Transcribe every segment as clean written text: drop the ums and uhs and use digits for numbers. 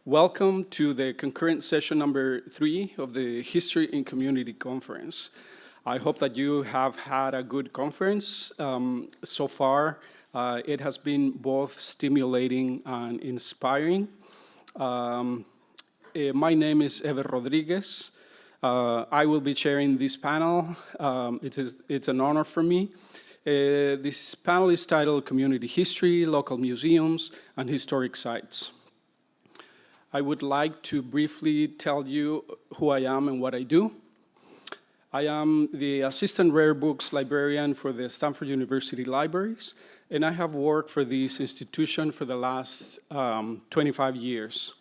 Welcome to the concurrent session number 3 of the History in Community Conference. I hope that you have had a good conference so far. It has been both stimulating and inspiring. My name is Ever Rodriguez. I will be chairing this panel. It's an honor for me. This panel is titled Community History, Local Museums, and Historic Sites. I would like to briefly tell you who I am and what I do. I am the Assistant Rare Books Librarian for the Stanford University Libraries, and I have worked for this institution for the last 25 years.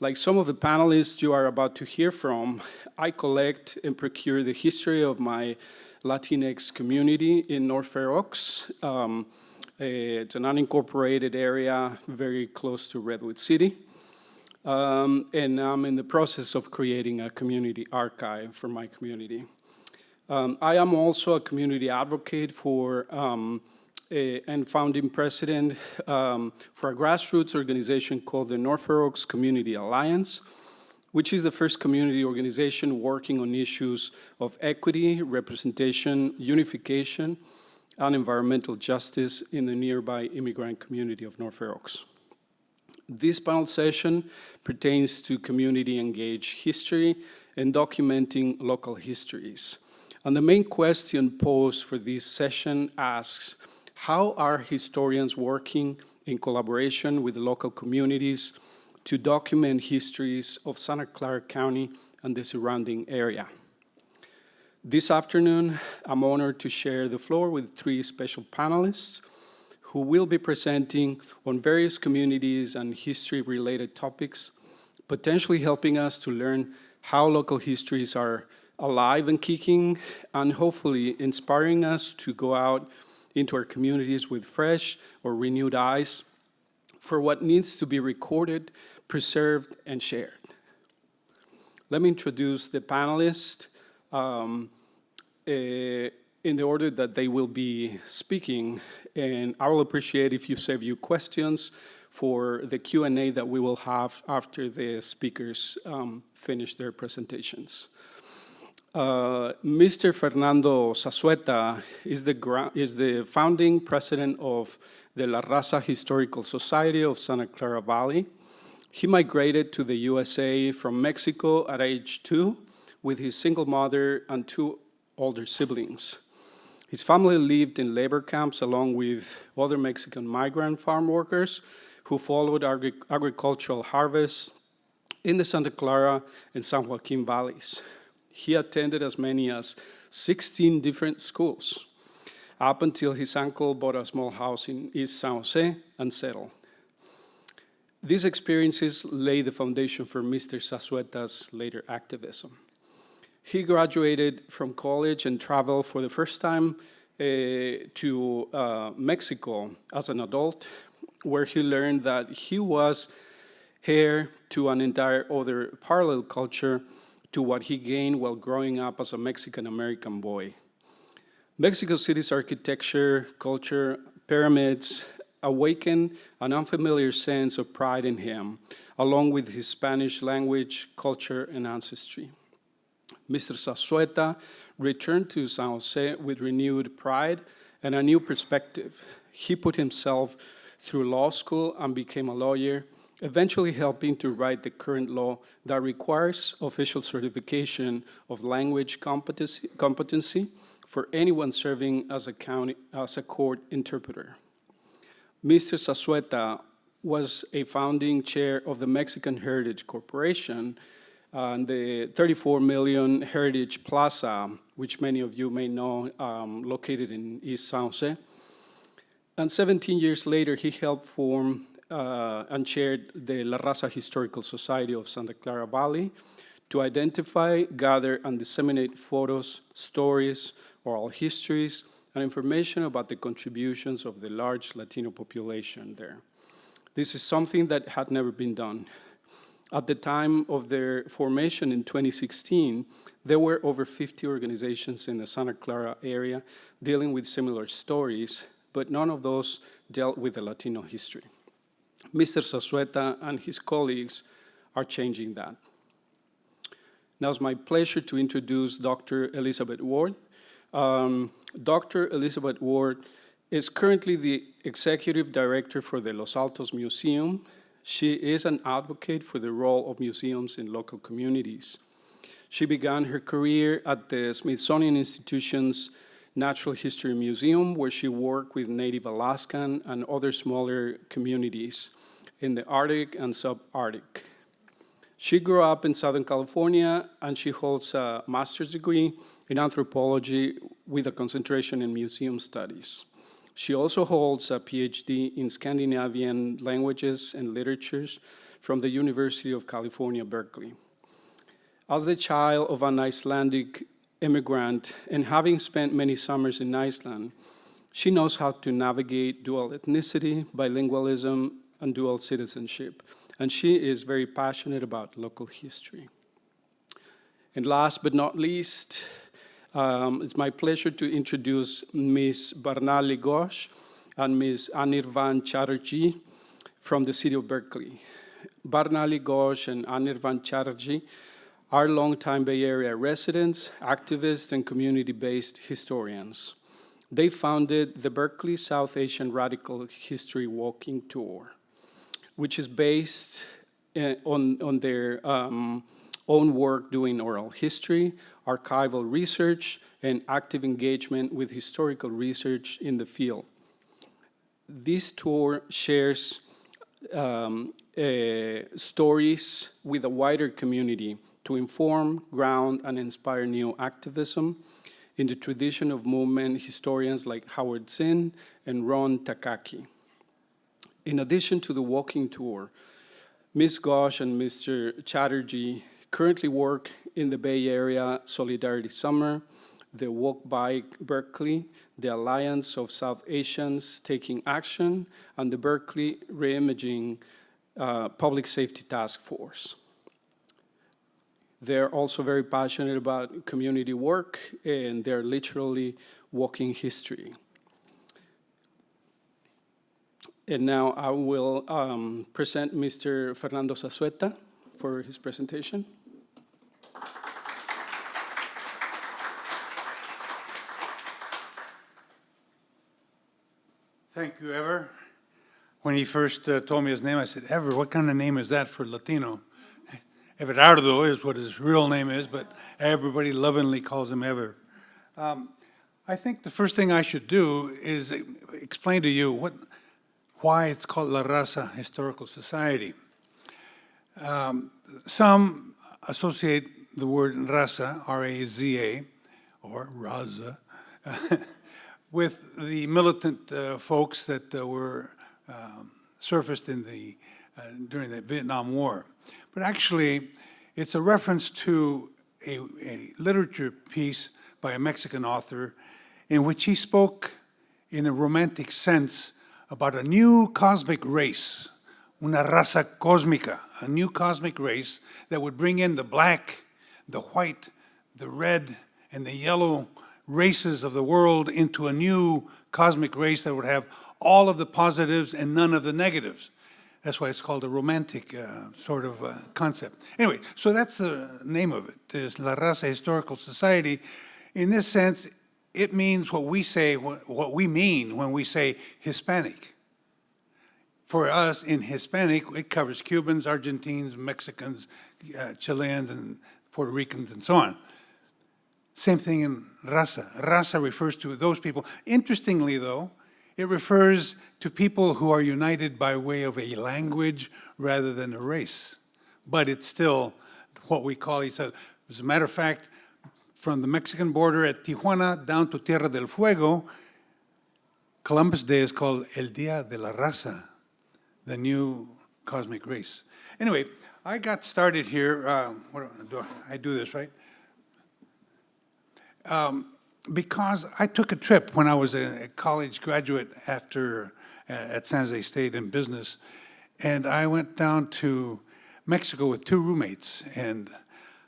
Like some of the panelists you are about to hear from, I collect and procure the history of my Latinx community in North Fair Oaks. It's an unincorporated area very close to Redwood City. And I'm in the process of creating a community archive for my community. I am also a community advocate for and founding president for a grassroots organization called the North Fair Oaks Community Alliance, which is the first community organization working on issues of equity, representation, unification, and environmental justice in the nearby immigrant community of North Fair Oaks. This panel session pertains to community-engaged history and documenting local histories. And the main question posed for this session asks, how are historians working in collaboration with local communities to document histories of Santa Clara County and the surrounding area? This afternoon, I'm honored to share the floor with 3 special panelists who will be presenting on various communities and history-related topics, potentially helping us to learn how local histories are alive and kicking, and hopefully inspiring us to go out into our communities with fresh or renewed eyes for what needs to be recorded, preserved, and shared. Let me introduce the panelists in the order that they will be speaking, and I will appreciate if you save your questions for the Q&A that we will have after the speakers finish their presentations. Mr. Fernando Zazueta is the founding president of the La Raza Historical Society of Santa Clara Valley. He migrated to the USA from Mexico at age 2 with his single mother and 2 older siblings. His family lived in labor camps along with other Mexican migrant farm workers who followed agricultural harvests in the Santa Clara and San Joaquin valleys. He attended as many as 16 different schools, up until his uncle bought a small house in East San Jose and settled. These experiences laid the foundation for Mr. Zazueta's later activism. He graduated from college and traveled for the first time to Mexico as an adult, where he learned that he was heir to an entire other parallel culture to what he gained while growing up as a Mexican-American boy. Mexico City's architecture, culture, pyramids awakened an unfamiliar sense of pride in him, along with his Spanish language, culture, and ancestry. Mr. Zazueta returned to San Jose with renewed pride and a new perspective. He put himself through law school and became a lawyer, eventually helping to write the current law that requires official certification of language competency for anyone serving as a court interpreter. Mr. Zazueta was a founding chair of the Mexican Heritage Corporation, and the 34 million Heritage Plaza, which many of you may know, located in East San Jose. And 17 years later, he helped form and chaired the La Raza Historical Society of Santa Clara Valley to identify, gather, and disseminate photos, stories, oral histories, and information about the contributions of the large Latino population there. This is something that had never been done. At the time of their formation in 2016, there were over 50 organizations in the Santa Clara area dealing with similar stories, but none of those dealt with the Latino history. Mr. Zazueta and his colleagues are changing that. Now it's my pleasure to introduce Dr. Elisabeth Ward. Dr. Elisabeth Ward is currently the Executive Director for the Los Altos Museum. She is an advocate for the role of museums in local communities. She began her career at the Smithsonian Institution's Natural History Museum, where she worked with Native Alaskan and other smaller communities in the Arctic and subarctic. She grew up in Southern California, and she holds a master's degree in anthropology with a concentration in museum studies. She also holds a PhD in Scandinavian languages and literatures from the University of California, Berkeley. As the child of an Icelandic immigrant and having spent many summers in Iceland, she knows how to navigate dual ethnicity, bilingualism, and dual citizenship. And she is very passionate about local history. And last but not least, it's my pleasure to introduce Ms. Barnali Ghosh and Ms. Anirvan Chatterjee from the city of Berkeley. Barnali Ghosh and Anirvan Chatterjee are longtime Bay Area residents, activists, and community-based historians. They founded the Berkeley South Asian Radical History Walking Tour, which is based on their own work doing oral history, archival research, and active engagement with historical research in the field. This tour shares stories with a wider community to inform, ground, and inspire new activism in the tradition of movement historians like Howard Zinn and Ron Takaki. In addition to the walking tour, Ms. Ghosh and Mr. Chatterjee currently work in the Bay Area Solidarity Summer, the Walk Bike Berkeley, the Alliance of South Asians Taking Action, and the Berkeley Reimaging Public Safety Task Force. They're also very passionate about community work, and they're literally walking history. And now I will present Mr. Fernando Zazueta for his presentation. Thank you, Ever. When he first told me his name, I said, Ever, what kind of name is that for Latino? Everardo is what his real name is, but everybody lovingly calls him Ever. I think the first thing I should do is explain to you why it's called La Raza Historical Society. Some associate the word Raza, R-A-Z-A, or Raza, with the militant folks that were surfaced in during the Vietnam War. But actually, it's a reference to a literature piece by a Mexican author in which he spoke in a romantic sense about a new cosmic race, una raza cósmica, a new cosmic race that would bring in the black, the white, the red, and the yellow races of the world into a new cosmic race that would have all of the positives and none of the negatives. That's why it's called a romantic sort of concept. Anyway, so that's the name of it, is La Raza Historical Society. In this sense, it means what we say, what we mean when we say Hispanic. For us, in Hispanic, it covers Cubans, Argentines, Mexicans, Chileans, and Puerto Ricans, and so on. Same thing in Raza. Raza refers to those people. Interestingly, though, it refers to people who are united by way of a language rather than a race. But it's still what we call each other. As a matter of fact, from the Mexican border at Tijuana down to Tierra del Fuego, Columbus Day is called El Día de la Raza, the new cosmic race. Anyway, I got started here. I do this, right? Because I took a trip when I was a college graduate at San Jose State in business, and I went down to Mexico with two roommates, and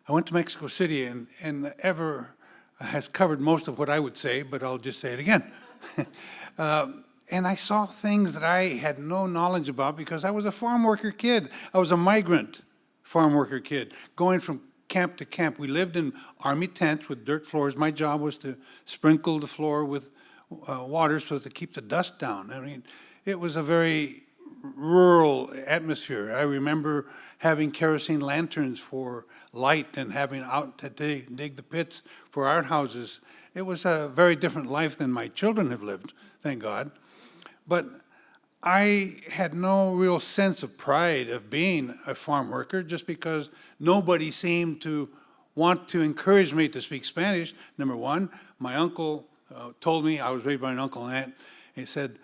I went to Mexico City, and Ever has covered most of what I would say, but I'll just say it again. And I saw things that I had no knowledge about because I was a farm worker kid. I was a migrant farm worker kid, going from camp to camp. We lived in army tents with dirt floors. My job was to sprinkle the floor with water so to keep the dust down. I mean, it was a very rural atmosphere. I remember having kerosene lanterns for light and having out to dig the pits for outhouses. It was a very different life than my children have lived, thank God. But I had no real sense of pride of being a farm worker just because nobody seemed to want to encourage me to speak Spanish. Number one, my uncle told me, I was raised by an uncle and aunt, he said,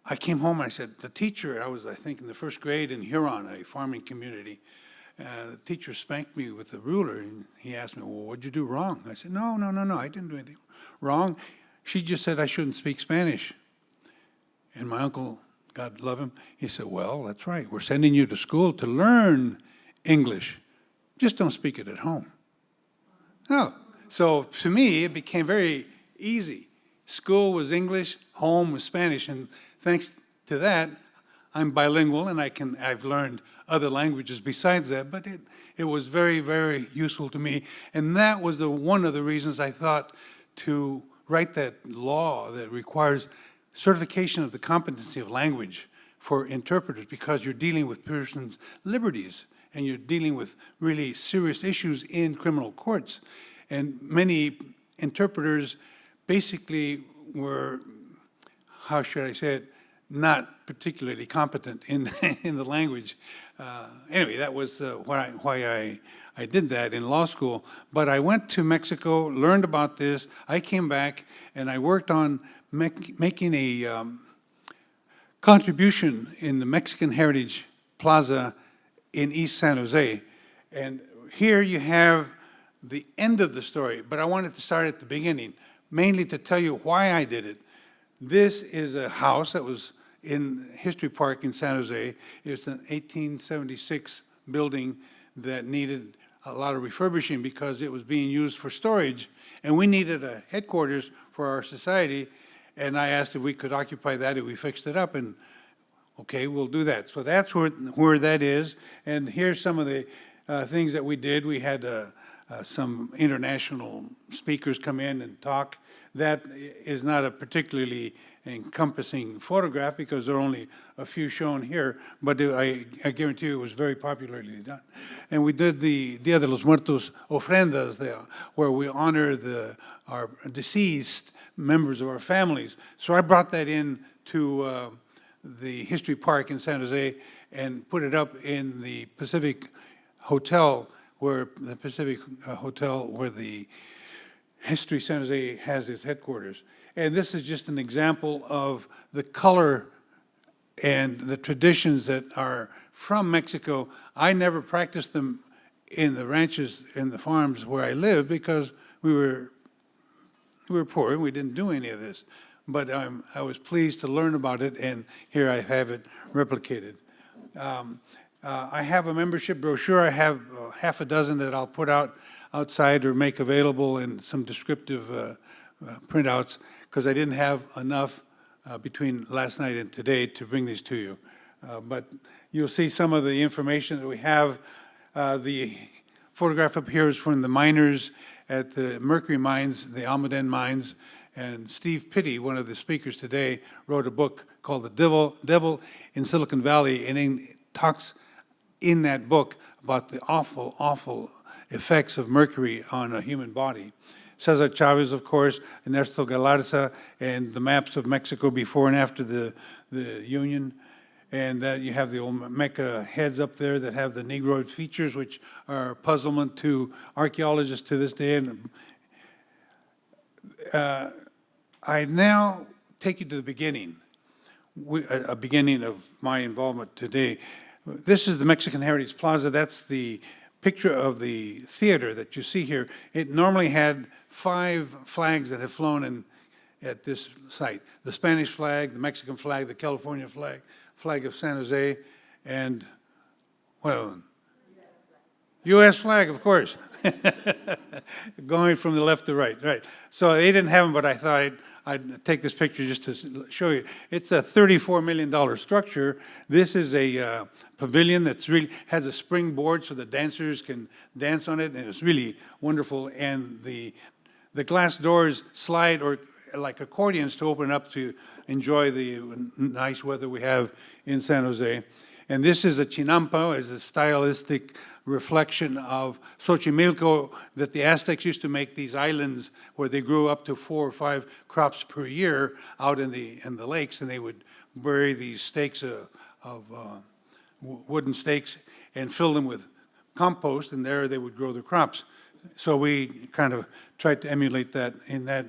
I came home and I said, the teacher, I was, I think, in the first grade in Huron, a farming community, the teacher spanked me with a ruler, and he asked me, well, what'd you do wrong? I said, no, I didn't do anything wrong. She just said I shouldn't speak Spanish. And my uncle, God love him, he said, well, that's right. We're sending you to school to learn English. Just don't speak it at home. Oh, so to me, it became very easy. School was English, home was Spanish, and thanks to that, I'm bilingual and I've learned other languages besides that, but it was very, very useful to me. And that was one of the reasons I thought to write that law that requires certification of the competency of language for interpreters, because you're dealing with persons' liberties and you're dealing with really serious issues in criminal courts. And many interpreters basically were, how should I say it, not particularly competent in in the language. Anyway, that was why I did that in law school. But I went to Mexico, learned about this. I came back and I worked on making a contribution in the Mexican Heritage Plaza in East San Jose. And here you have the end of the story, but I wanted to start at the beginning, mainly to tell you why I did it. This is a house that was in History Park in San Jose. It's an 1876 building that needed a lot of refurbishing because it was being used for storage, and we needed a headquarters for our society, and I asked if we could occupy that if we fixed it up, and okay, we'll do that. So that's where that is, and here's some of the things that we did. We had some international speakers come in and talk. That is not a particularly encompassing photograph because there are only a few shown here, but I guarantee you it was very popularly done. And we did the Dia de los Muertos ofrendas there, where we honor our deceased members of our families. So I brought that in to the History Park in San Jose and put it up in the Pacific Hotel, where the History San Jose has its headquarters. And this is just an example of the color and the traditions that are from Mexico. I never practiced them in the ranches and the farms where I lived because we were poor and we didn't do any of this. But I was pleased to learn about it, and here I have it replicated. I have a membership brochure. I have half a dozen that I'll put out outside or make available in some descriptive printouts, because I didn't have enough between last night and today to bring these to you. But you'll see some of the information that we have. The photograph up here is from the miners at the mercury mines, the Almaden mines, and Steve Pitti, one of the speakers today, wrote a book called The Devil in Silicon Valley, and he talks in that book about the awful, awful effects of mercury on a human body. Cesar Chavez, of course, Ernesto Galarza, and the maps of Mexico before and after the Union. And you have the Olmeca heads up there that have the Negroid features, which are a puzzlement to archaeologists to this day. And I now take you to the beginning, a beginning of my involvement today. This is the Mexican Heritage Plaza. That's the picture of the theater that you see here. It normally had 5 flags that have flown at this site. The Spanish flag, the Mexican flag, the California flag, flag of San Jose, and, well, U.S. flag, of course. Going from the left to right, right. So they didn't have them, but I thought I'd take this picture just to show you. It's a $34 million structure. This is a pavilion that's really has a springboard so the dancers can dance on it, and it's really wonderful. And the glass doors slide or like accordions to open up to enjoy the nice weather we have in San Jose. And this is a chinampa, is a stylistic reflection of Xochimilco, that the Aztecs used to make these islands where they grew up to 4 or 5 crops per year out in the lakes, and they would bury these stakes of wooden stakes and fill them with compost, and there they would grow their crops. So we kind of tried to emulate that in that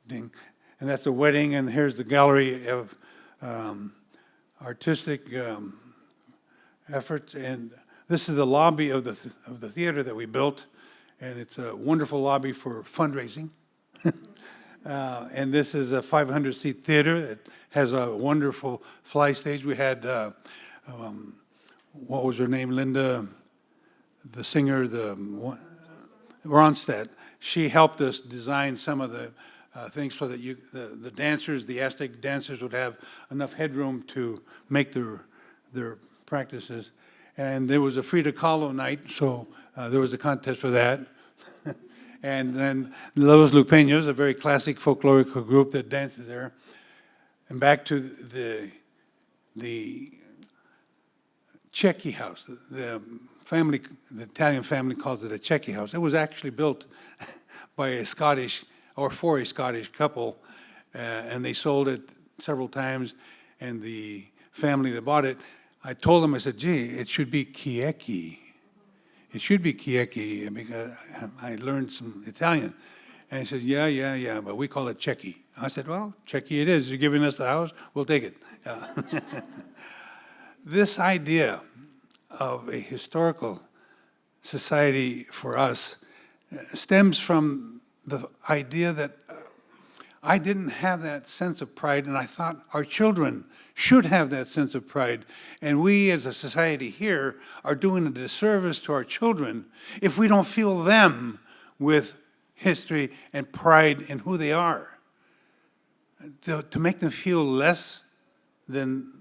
thing. And that's a wedding, and here's the gallery of artistic efforts. And this is the lobby of the theater that we built, and it's a wonderful lobby for fundraising. And this is a 500-seat theater. It has a wonderful fly stage. We had, what was her name, Linda, the singer, Ronstadt. She helped us design some of the things so that the dancers, the Aztec dancers, would have enough headroom to make their practices. And there was a Frida Kahlo night, so there was a contest for that. And then Los Lupeños, a very classic folkloric group that dances there. And back to the ChieChi house, the Italian family calls it a ChieChi house. It was actually built by a Scottish, or for a Scottish couple, and they sold it several times, and the family that bought it, I told them, I said, gee, it should be ChieChi. It should be ChieChi, because I learned some Italian. And he said, yeah, but we call it ChieChi. I said, well, ChieChi it is. You're giving us the house, we'll take it. This idea of a historical society for us stems from the idea that I didn't have that sense of pride, and I thought our children should have that sense of pride. And we as a society here are doing a disservice to our children if we don't fill them with history and pride in who they are. To make them feel less than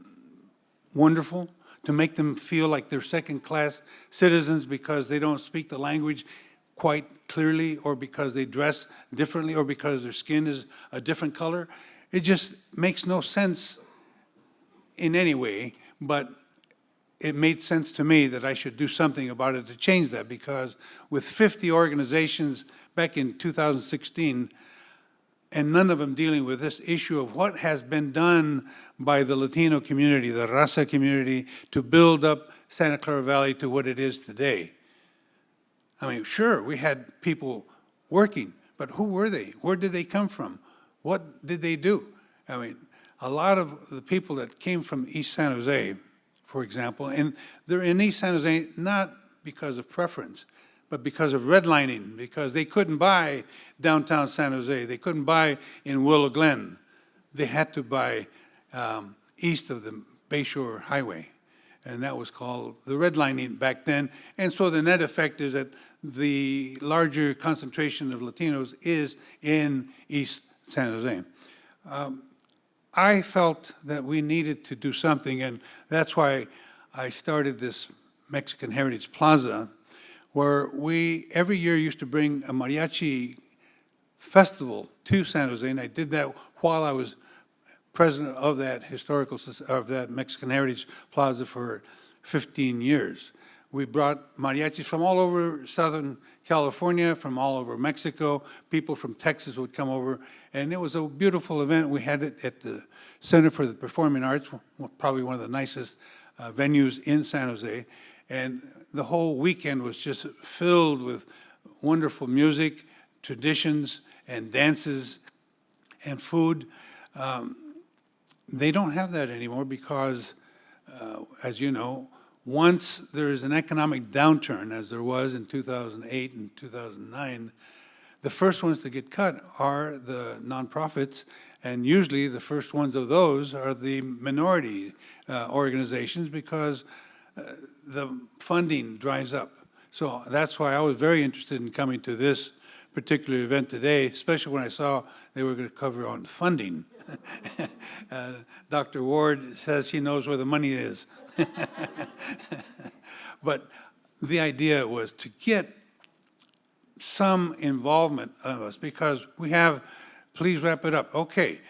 wonderful, to make them feel like they're second-class citizens because they don't speak the language quite clearly, or because they dress differently, or because their skin is a different color. It just makes no sense in any way, but it made sense to me that I should do something about it to change that, because with 50 organizations back in 2016, and none of them dealing with this issue of what has been done by the Latino community, the Raza community, to build up Santa Clara Valley to what it is today. I mean, sure, we had people working, but who were they? Where did they come from? What did they do? I mean, a lot of the people that came from East San Jose, for example, and they're in East San Jose not because of preference, but because of redlining, because they couldn't buy downtown San Jose. They couldn't buy in Willow Glen. They had to buy east of the Bayshore Highway, and that was called the redlining back then. And so the net effect is that the larger concentration of Latinos is in East San Jose. I felt that we needed to do something, and that's why I started this Mexican Heritage Plaza, where we every year used to bring a mariachi festival to San Jose, and I did that while I was president of that of that Mexican Heritage Plaza for 15 years. We brought mariachis from all over Southern California, from all over Mexico. People from Texas would come over, and it was a beautiful event. We had it at the Center for the Performing Arts, probably one of the nicest venues in San Jose, and the whole weekend was just filled with wonderful music, traditions, and dances, and food. They don't have that anymore because, as you know, once there is an economic downturn, as there was in 2008 and 2009, the first ones to get cut are the nonprofits, and usually the first ones of those are the minority organizations, because the funding dries up. So that's why I was very interested in coming to this particular event today, especially when I saw they were going to cover on funding. Dr. Ward says she knows where the money is. But the idea was to get some involvement of us, because we have, please wrap it up. Okay,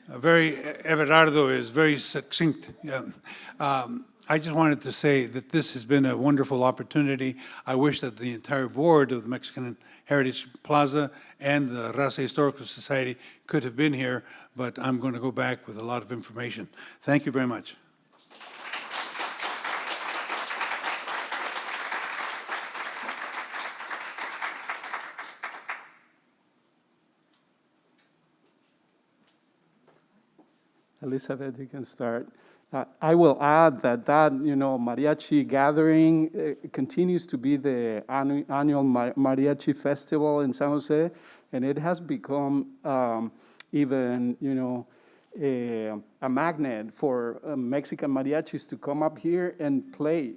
Everardo is very succinct. Yeah. I just wanted to say that this has been a wonderful opportunity. I wish that the entire board of the Mexican Heritage Plaza and the Raza Historical Society could have been here, but I'm going to go back with a lot of information. Thank you very much. Elisabeth, you can start. I will add that mariachi gathering continues to be the annual mariachi festival in San Jose, and it has become even, a magnet for Mexican mariachis to come up here and play,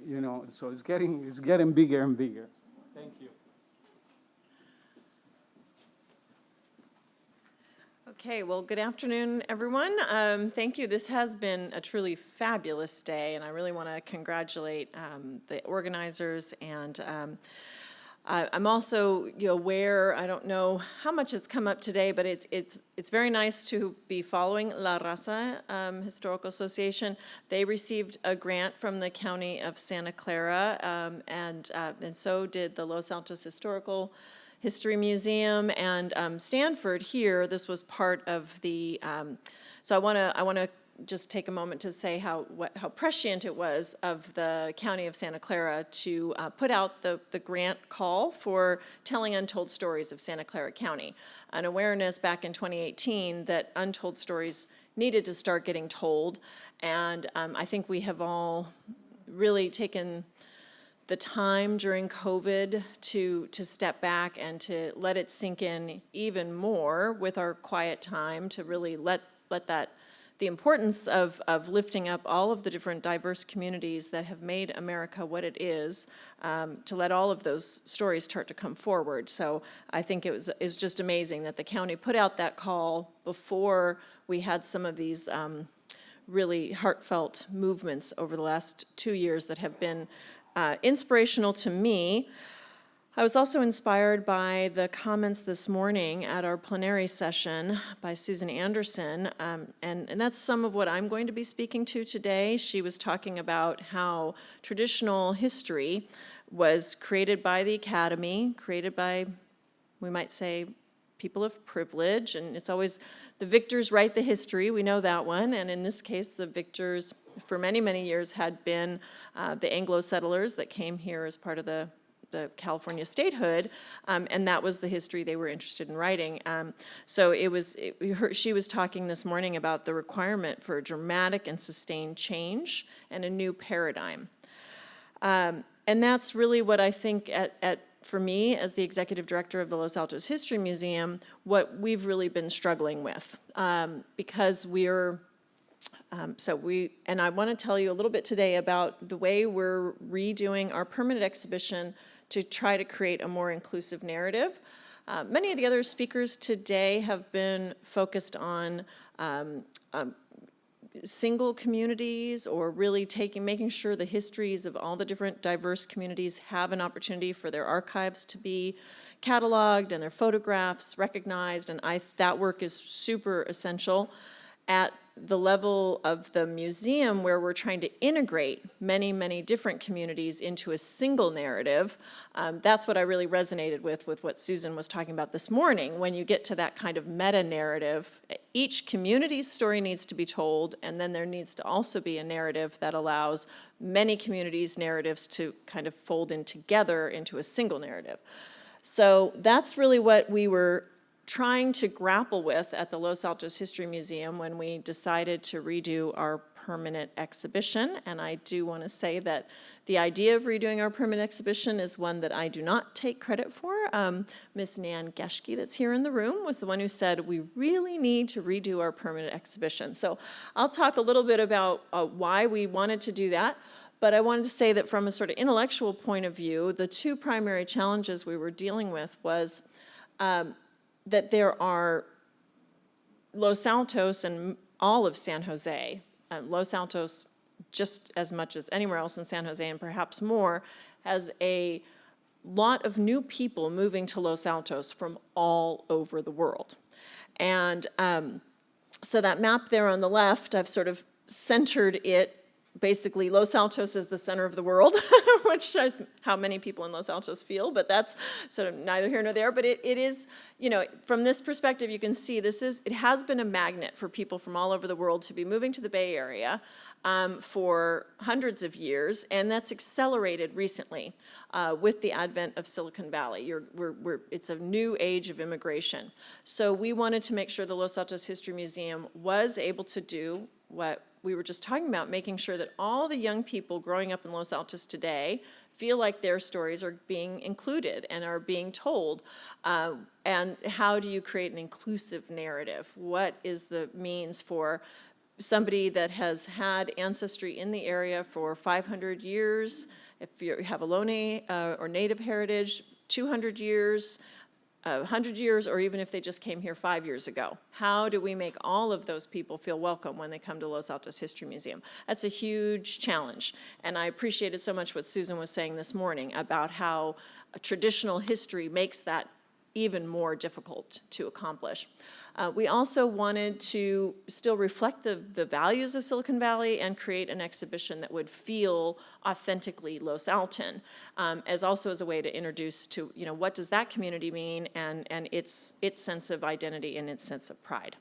so it's getting bigger and bigger. Thank you. Okay, well, good afternoon, everyone. Thank you. This has been a truly fabulous day, and I really want to congratulate the organizers. And I'm also aware, I don't know how much it's come up today, but it's very nice to be following La Raza Historical Association. They received a grant from the County of Santa Clara, and so did the Los Altos Historical History Museum and Stanford here. This was part of the, so I want to just take a moment to say how prescient it was of the County of Santa Clara to put out the grant call for telling untold stories of Santa Clara County, an awareness back in 2018 that untold stories needed to start getting told. And I think we have all really taken the time during COVID to step back and to let it sink in even more with our quiet time, to really let that, the importance of lifting up all of the different diverse communities that have made America what it is, to let all of those stories start to come forward. So I think it's just amazing that the county put out that call before we had some of these really heartfelt movements over the last 2 years that have been inspirational to me. I was also inspired by the comments this morning at our plenary session by Susan Anderson, and that's some of what I'm going to be speaking to today. She was talking about how traditional history was created by the academy, created by, we might say, people of privilege, and it's always the victors write the history, we know that one, and in this case, the victors for many, many years had been the Anglo settlers that came here as part of the California statehood, and that was the history they were interested in writing. So she was talking this morning about the requirement for a dramatic and sustained change and a new paradigm. And that's really what I think for me, as the executive director of the Los Altos History Museum, what we've really been struggling with, because and I want to tell you a little bit today about the way we're redoing our permanent exhibition to try to create a more inclusive narrative. Many of the other speakers today have been focused on single communities, or really making sure the histories of all the different diverse communities have an opportunity for their archives to be cataloged and their photographs recognized, and that work is super essential. At the level of the museum, where we're trying to integrate many, many different communities into a single narrative, that's what I really resonated with what Susan was talking about this morning. When you get to that kind of meta-narrative, each community's story needs to be told, and then there needs to also be a narrative that allows many communities' narratives to kind of fold in together into a single narrative. So that's really what we were trying to grapple with at the Los Altos History Museum when we decided to redo our permanent exhibition. And I do want to say that the idea of redoing our permanent exhibition is one that I do not take credit for. Ms. Nan Geschke, that's here in the room, was the one who said we really need to redo our permanent exhibition. So I'll talk a little bit about why we wanted to do that. But I wanted to say that from a sort of intellectual point of view, the two primary challenges we were dealing with was that there are Los Altos and all of San Jose, Los Altos just as much as anywhere else in San Jose and perhaps more, has a lot of new people moving to Los Altos from all over the world. And so that map there on the left, I've sort of centered it. Basically, Los Altos is the center of the world, which is how many people in Los Altos feel, but that's sort of neither here nor there. But it is, you know, from this perspective, you can see it has been a magnet for people from all over the world to be moving to the Bay Area for hundreds of years, and that's accelerated recently with the advent of Silicon Valley. It's a new age of immigration. So we wanted to make sure the Los Altos History Museum was able to do what we were just talking about, making sure that all the young people growing up in Los Altos today feel like their stories are being included and are being told. And how do you create an inclusive narrative? What is the means for somebody that has had ancestry in the area for 500 years, if you have Ohlone or Native heritage, 200 years, 100 years, or even if they just came here 5 years ago. How do we make all of those people feel welcome when they come to Los Altos History Museum? That's a huge challenge, and I appreciated so much what Susan was saying this morning about how a traditional history makes that even more difficult to accomplish. We also wanted to still reflect the values of Silicon Valley and create an exhibition that would feel authentically Los Alton, as a way to introduce to, you know, what does that community mean and its sense of identity and its sense of pride.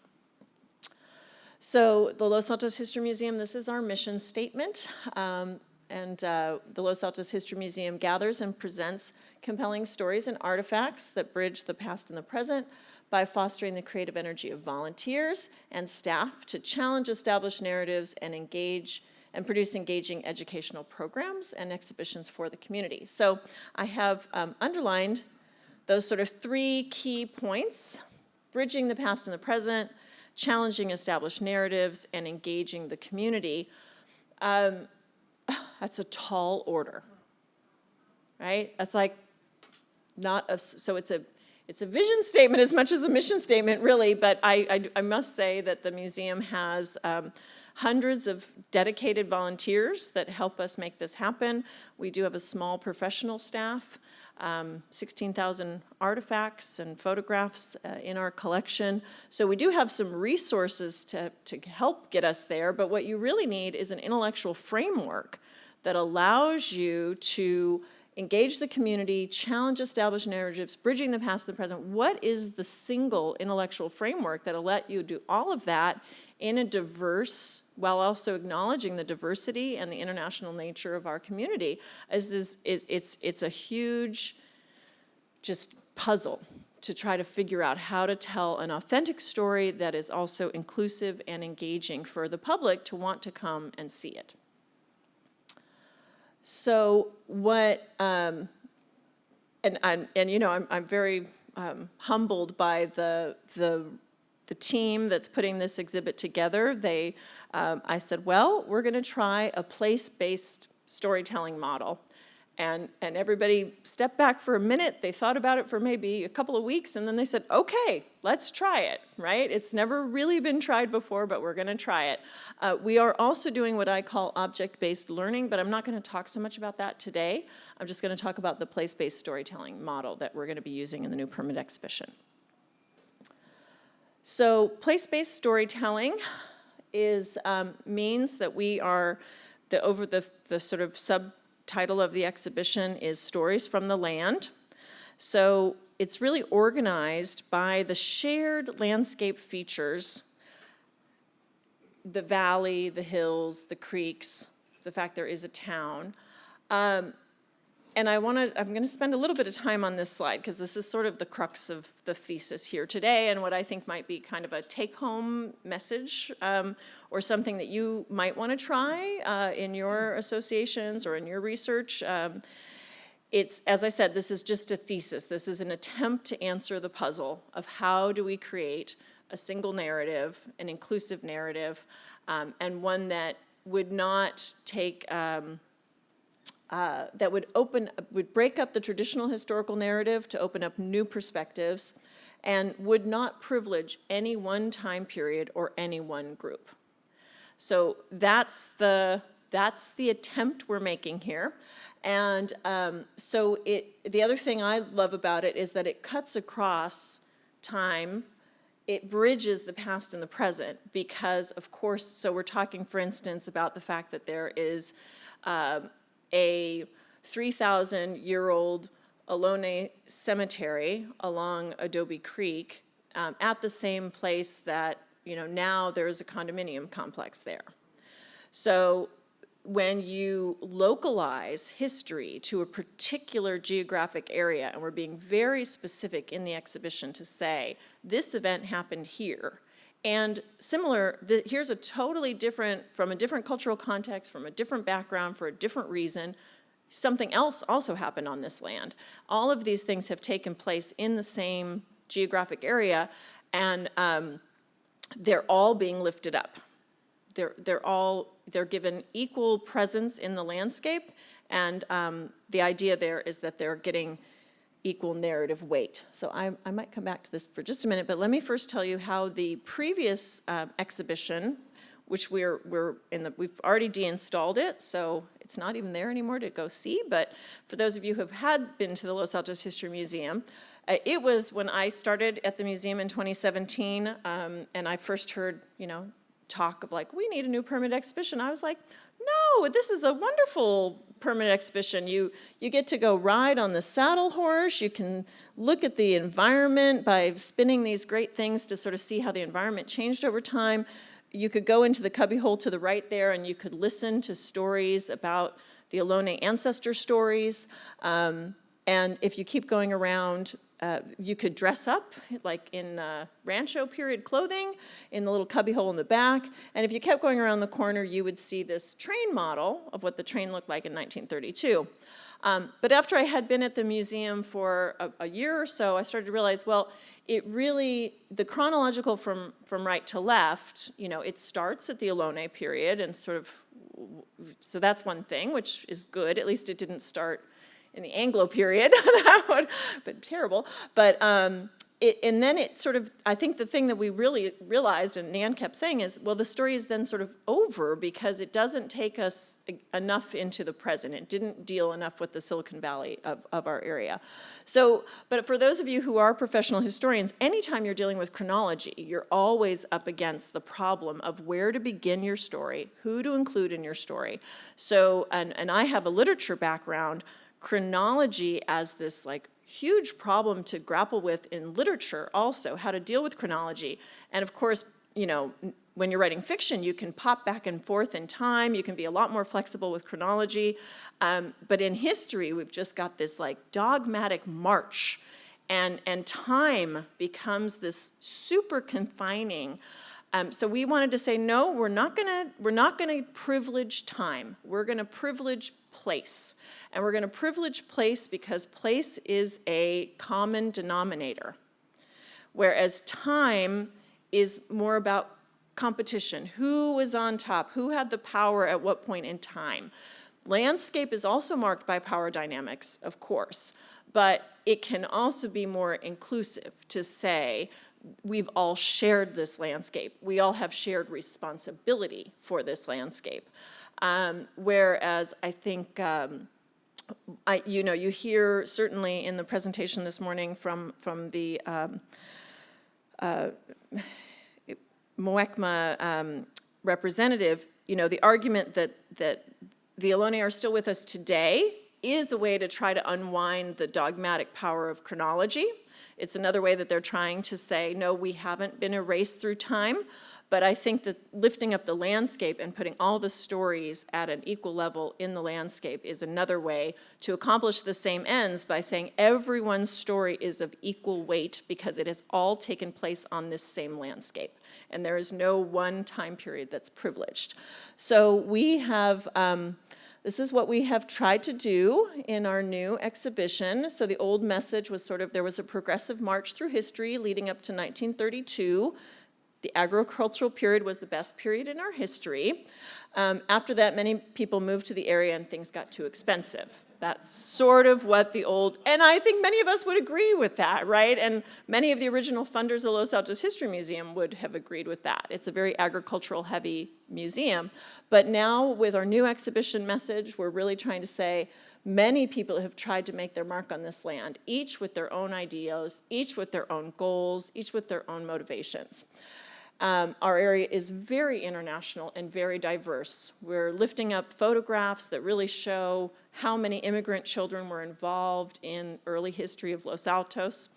So the Los Altos History Museum, this is our mission statement. The Los Altos History Museum gathers and presents compelling stories and artifacts that bridge the past and the present by fostering the creative energy of volunteers and staff to challenge established narratives and engage and produce engaging educational programs and exhibitions for the community. So I have underlined those sort of 3 key points: bridging the past and the present, challenging established narratives, and engaging the community. That's a tall order, right? That's like so it's a vision statement as much as a mission statement, really, but I must say that the museum has hundreds of dedicated volunteers that help us make this happen. We do have a small professional staff, 16,000 artifacts and photographs in our collection. So we do have some resources to help get us there, but what you really need is an intellectual framework that allows you to engage the community, challenge established narratives, bridging the past to the present. What is the single intellectual framework that'll let you do all of that in a diverse, while also acknowledging the diversity and the international nature of our community? It's a huge just puzzle to try to figure out how to tell an authentic story that is also inclusive and engaging for the public to want to come and see it. So what, and you know, I'm very humbled by the team that's putting this exhibit together. I said, well, we're going to try a place-based storytelling model. And everybody stepped back for a minute. They thought about it for maybe a couple of weeks, and then they said, okay, let's try it, right? It's never really been tried before, but we're going to try it. We are also doing what I call object-based learning, but I'm not going to talk so much about that today. I'm just going to talk about the place-based storytelling model that we're going to be using in the new permanent exhibition. So place-based storytelling means that we are, the sort of subtitle of the exhibition is Stories from the Land. So it's really organized by the shared landscape features, the valley, the hills, the creeks, the fact there is a town. And I'm going to spend a little bit of time on this slide because this is sort of the crux of the thesis here today and what I think might be kind of a take-home message or something that you might want to try in your associations or in your research. It's, as I said, this is just a thesis. This is an attempt to answer the puzzle of how do we create a single narrative, an inclusive narrative, and one that would not take that would break up the traditional historical narrative to open up new perspectives, and would not privilege any one time period or any one group. So that's the attempt we're making here. And so the other thing I love about it is that it cuts across time. It bridges the past and the present because, of course, so we're talking, for instance, about the fact that there is a 3,000-year-old Ohlone cemetery along Adobe Creek at the same place that, now there's a condominium complex there. So when you localize history to a particular geographic area, and we're being very specific in the exhibition to say, this event happened here, and similar, here's a totally different, from a different cultural context, from a different background, for a different reason, something else also happened on this land. All of these things have taken place in the same geographic area, and they're all being lifted up. They're given equal presence in the landscape, and the idea there is that they're getting equal narrative weight. So I might come back to this for just a minute, but let me first tell you how the previous exhibition, which we've already deinstalled it, so it's not even there anymore to go see, but for those of you who have been to the Los Altos History Museum, it was when I started at the museum in 2017, and I first heard, talk of like, we need a new permanent exhibition. I was like, no, this is a wonderful permanent exhibition. You get to go ride on the saddle horse. You can look at the environment by spinning these great things to sort of see how the environment changed over time. You could go into the cubbyhole to the right there, and you could listen to stories about the Ohlone ancestor stories. And if you keep going around, you could dress up like in Rancho period clothing in the little cubbyhole in the back. And if you kept going around the corner, you would see this train model of what the train looked like in 1932. But after I had been at the museum for a year or so, I started to realize, well, the chronological from right to left, it starts at the Ohlone period and so that's one thing, which is good. At least it didn't start in the Anglo period. That would be terrible. But and then it sort of, I think the thing that we really realized, and Nan kept saying, is, well, the story is then sort of over because it doesn't take us enough into the present. It didn't deal enough with the Silicon Valley of our area. So, but for those of you who are professional historians, anytime you're dealing with chronology, you're always up against the problem of where to begin your story, who to include in your story. So, and I have a literature background. Chronology as this like huge problem to grapple with in literature also, how to deal with chronology. And of course, when you're writing fiction, you can pop back and forth in time, you can be a lot more flexible with chronology. But in history, we've just got this like dogmatic march, and time becomes this super confining. So we wanted to say, no, we're not gonna privilege time. We're gonna privilege place. And we're gonna privilege place because place is a common denominator. Whereas time is more about competition. Who was on top? Who had the power at what point in time? Landscape is also marked by power dynamics, of course, but it can also be more inclusive to say, we've all shared this landscape. We all have shared responsibility for this landscape. Whereas I think, you hear certainly in the presentation this morning from the Moekma representative, the argument that the Ohlone are still with us today is a way to try to unwind the dogmatic power of chronology. It's another way that they're trying to say, no, we haven't been erased through time. But I think that lifting up the landscape and putting all the stories at an equal level in the landscape is another way to accomplish the same ends by saying everyone's story is of equal weight because it has all taken place on this same landscape. And there is no one time period that's privileged. So we have, this is what we have tried to do in our new exhibition. So the old message was sort of, there was a progressive march through history leading up to 1932. The agricultural period was the best period in our history. After that, many people moved to the area and things got too expensive. That's sort of what the old, and I think many of us would agree with that, right? And many of the original funders of Los Altos History Museum would have agreed with that. It's a very agricultural heavy museum. But now with our new exhibition message, we're really trying to say, many people have tried to make their mark on this land, each with their own ideas, each with their own goals, each with their own motivations. Our area is very international and very diverse. We're lifting up photographs that really show how many immigrant children were involved in early history of Los Altos.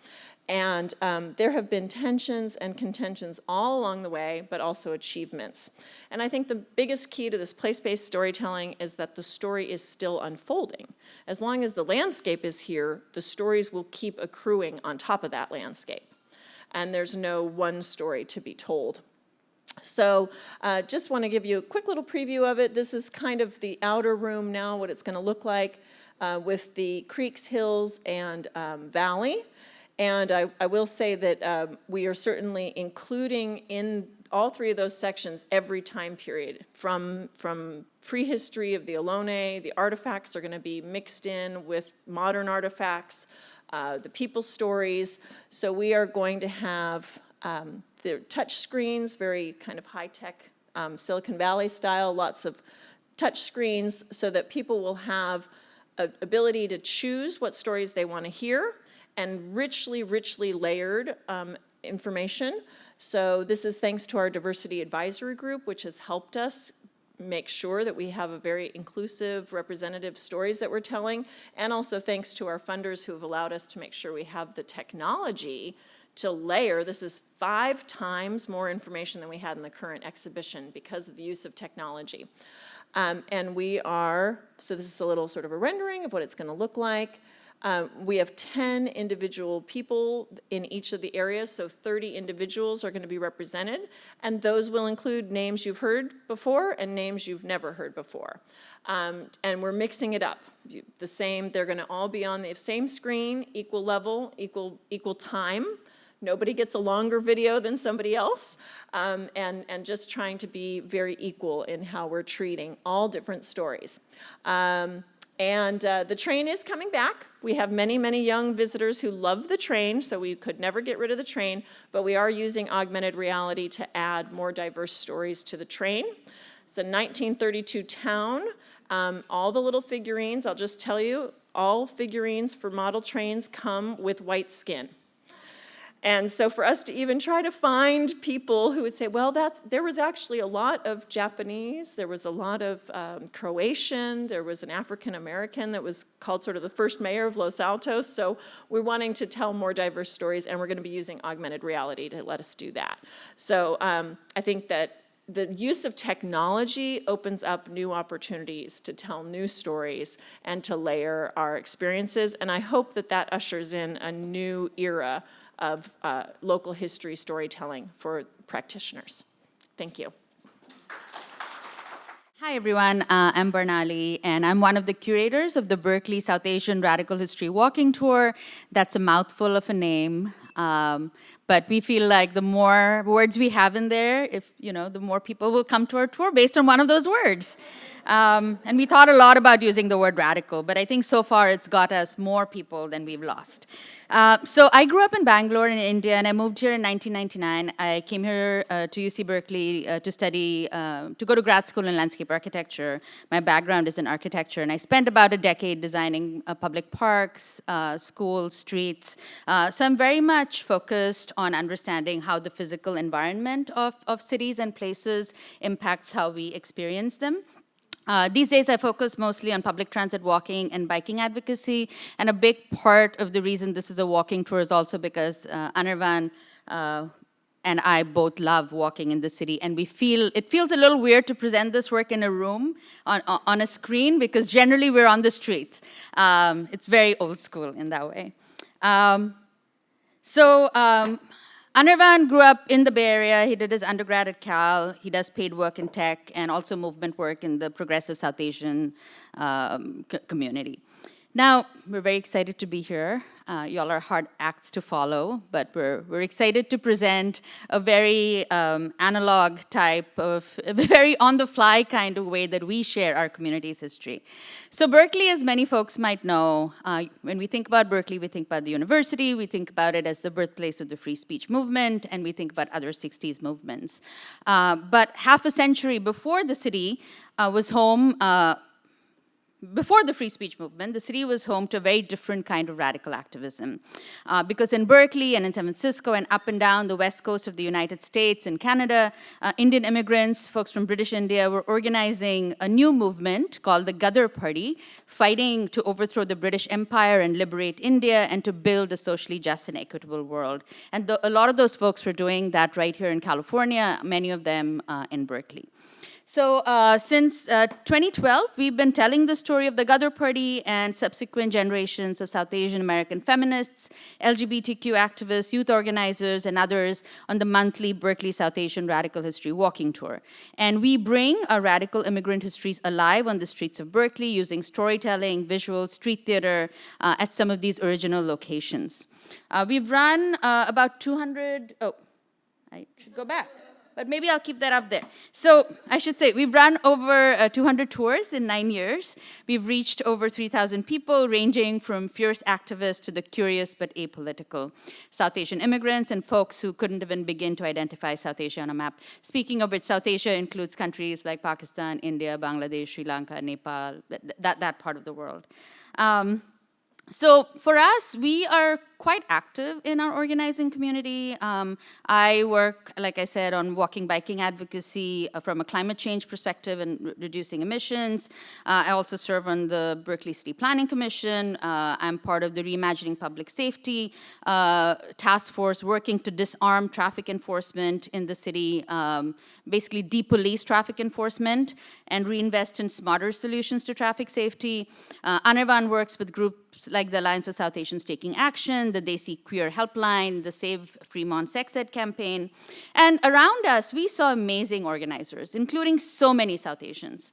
And there have been tensions and contentions all along the way, but also achievements. And I think the biggest key to this place-based storytelling is that the story is still unfolding. As long as the landscape is here, the stories will keep accruing on top of that landscape. And there's no one story to be told. So just want to give you a quick little preview of it. This is kind of the outer room now, what it's going to look like with the creeks, hills, and valley. And I will say that we are certainly including in all three of those sections every time period. From prehistory of the Ohlone, the artifacts are going to be mixed in with modern artifacts, the people's stories. So we are going to have the touch screens, very kind of high-tech Silicon Valley style, lots of touch screens so that people will have an ability to choose what stories they want to hear and richly, richly layered information. So this is thanks to our diversity advisory group, which has helped us make sure that we have a very inclusive, representative stories that we're telling, and also thanks to our funders who have allowed us to make sure we have the technology to layer. This is 5 times more information than we had in the current exhibition because of the use of technology. And we are, so this is a little sort of a rendering of what it's going to look like. We have 10 individual people in each of the areas, so 30 individuals are going to be represented, and those will include names you've heard before and names you've never heard before. And we're mixing it up. The same, they're going to all be on the same screen, equal level, equal time. Nobody gets a longer video than somebody else, and just trying to be very equal in how we're treating all different stories. And the train is coming back. We have many, many young visitors who love the train, so we could never get rid of the train, but we are using augmented reality to add more diverse stories to the train. It's a 1932 town. All the little figurines, I'll just tell you, all figurines for model trains come with white skin. And so for us to even try to find people who would say, well, there was actually a lot of Japanese, there was a lot of Croatian, there was an African American that was called sort of the first mayor of Los Altos. So we're wanting to tell more diverse stories, and we're going to be using augmented reality to let us do that. So I think that the use of technology opens up new opportunities to tell new stories and to layer our experiences. And I hope that that ushers in a new era of local history storytelling for practitioners. Thank you. Hi, everyone. I'm Barnali, and I'm one of the curators of the Berkeley South Asian Radical History Walking Tour. That's a mouthful of a name, but we feel like the more words we have in there, the more people will come to our tour based on one of those words. And we thought a lot about using the word radical, but I think so far it's got us more people than we've lost. So I grew up in Bangalore in India, and I moved here in 1999. I came here to UC Berkeley to study, to go to grad school in landscape architecture. My background is in architecture, and I spent about a decade designing public parks, schools, streets. So I'm very much focused on understanding how the physical environment of cities and places impacts how we experience them. These days, I focus mostly on public transit walking and biking advocacy, and a big part of the reason this is a walking tour is also because Anirvan and I both love walking in the city, and it feels a little weird to present this work in a room on a screen because generally we're on the streets. It's very old school in that way. Anirvan grew up in the Bay Area. He did his undergrad at Cal. He does paid work in tech and also movement work in the progressive South Asian community. Now, we're very excited to be here. Y'all are hard acts to follow, but we're excited to present a very analog type of, a very on-the-fly kind of way that we share our community's history. So Berkeley, as many folks might know, when we think about Berkeley, we think about the university, we think about it as the birthplace of the free speech movement, and we think about other 60s movements. But half a century before the city was home, before the free speech movement, the city was home to a very different kind of radical activism. Because in Berkeley and in San Francisco and up and down the west coast of the United States and Canada, Indian immigrants, folks from British India, were organizing a new movement called the Ghadar Party, fighting to overthrow the British Empire and liberate India and to build a socially just and equitable world. And a lot of those folks were doing that right here in California, many of them in Berkeley. So since 2012, we've been telling the story of the Ghadar Party and subsequent generations of South Asian American feminists, LGBTQ activists, youth organizers, and others on the monthly Berkeley South Asian Radical History Walking Tour. And we bring our radical immigrant histories alive on the streets of Berkeley using storytelling, visuals, street theater at some of these original locations. We've run about 200, I should go back. But maybe I'll keep that up there. So I should say, we've run over 200 tours in 9 years. We've reached over 3,000 people, ranging from fierce activists to the curious but apolitical South Asian immigrants and folks who couldn't even begin to identify South Asia on a map. Speaking of which, South Asia includes countries like Pakistan, India, Bangladesh, Sri Lanka, Nepal, that part of the world. So for us, we are quite active in our organizing community. I work, like I said, on walking, biking advocacy from a climate change perspective and reducing emissions. I also serve on the Berkeley City Planning Commission. I'm part of the Reimagining Public Safety task force working to disarm traffic enforcement in the city, basically depolice traffic enforcement and reinvest in smarter solutions to traffic safety. Anirvan works with groups like the Alliance of South Asians Taking Action, the They See Queer Helpline, the Save Fremont Sex Ed campaign. And around us, we saw amazing organizers, including so many South Asians.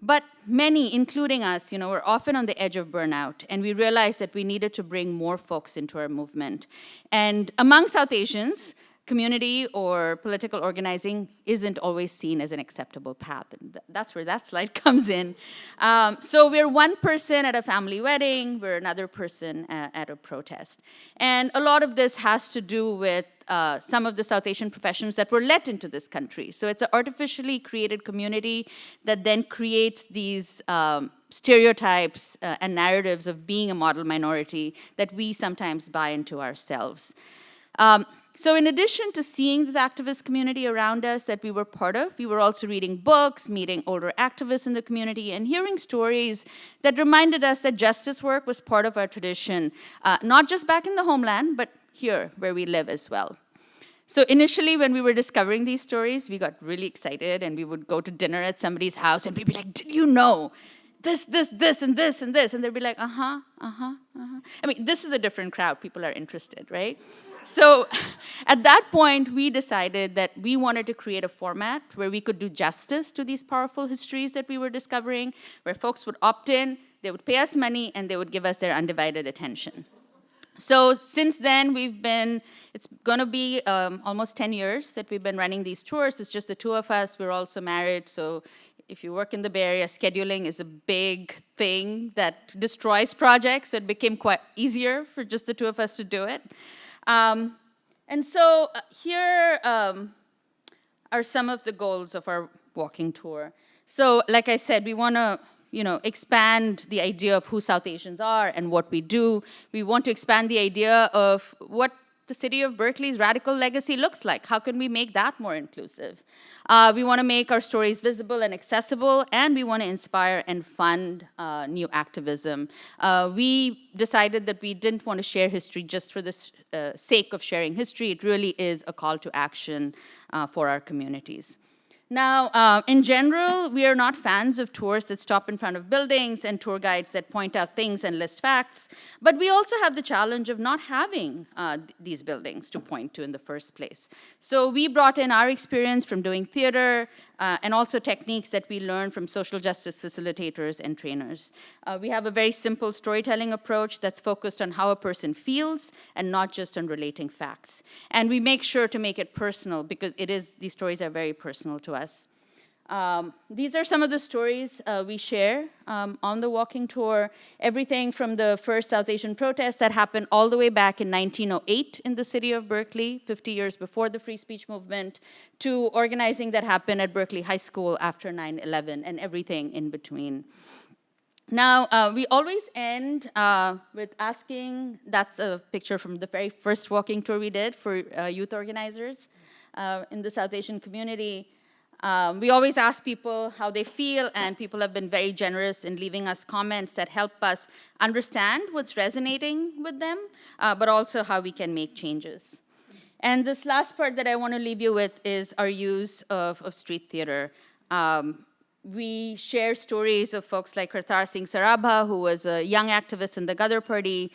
But many, including us, were often on the edge of burnout, and we realized that we needed to bring more folks into our movement. And among South Asians, community or political organizing isn't always seen as an acceptable path. And that's where that slide comes in. So we're one person at a family wedding, we're another person at a protest. And a lot of this has to do with some of the South Asian professions that were let into this country. So it's an artificially created community that then creates these stereotypes and narratives of being a model minority that we sometimes buy into ourselves. So in addition to seeing this activist community around us that we were part of, we were also reading books, meeting older activists in the community, and hearing stories that reminded us that justice work was part of our tradition, not just back in the homeland, but here where we live as well. So initially, when we were discovering these stories, we got really excited, and we would go to dinner at somebody's house, and we'd be like, did you know this, and this, and this? And they'd be like, I mean, this is a different crowd. People are interested, right? So at that point, we decided that we wanted to create a format where we could do justice to these powerful histories that we were discovering, where folks would opt in, they would pay us money, and they would give us their undivided attention. So since then, it's going to be almost 10 years that we've been running these tours. It's just the two of us. We're also married, so if you work in the Bay Area, scheduling is a big thing that destroys projects, so it became quite easier for just the two of us to do it. And so here are some of the goals of our walking tour. So like I said, we want to expand the idea of who South Asians are and what we do. We want to expand the idea of what the city of Berkeley's radical legacy looks like. How can we make that more inclusive? We want to make our stories visible and accessible, and we want to inspire and fund new activism. We decided that we didn't want to share history just for the sake of sharing history. It really is a call to action for our communities. Now, in general, we are not fans of tours that stop in front of buildings and tour guides that point out things and list facts, but we also have the challenge of not having these buildings to point to in the first place. So we brought in our experience from doing theater and also techniques that we learned from social justice facilitators and trainers. We have a very simple storytelling approach that's focused on how a person feels and not just on relating facts. And we make sure to make it personal because these stories are very personal to us. These are some of the stories we share on the walking tour. Everything from the first South Asian protests that happened all the way back in 1908 in the city of Berkeley, 50 years before the free speech movement, to organizing that happened at Berkeley High School after 9/11 and everything in between. Now, we always end with asking, that's a picture from the very first walking tour we did for youth organizers in the South Asian community. We always ask people how they feel, and people have been very generous in leaving us comments that help us understand what's resonating with them, but also how we can make changes. And this last part that I want to leave you with is our use of street theater. We share stories of folks like Kartar Singh Sarabha, who was a young activist in the Ghadar Party,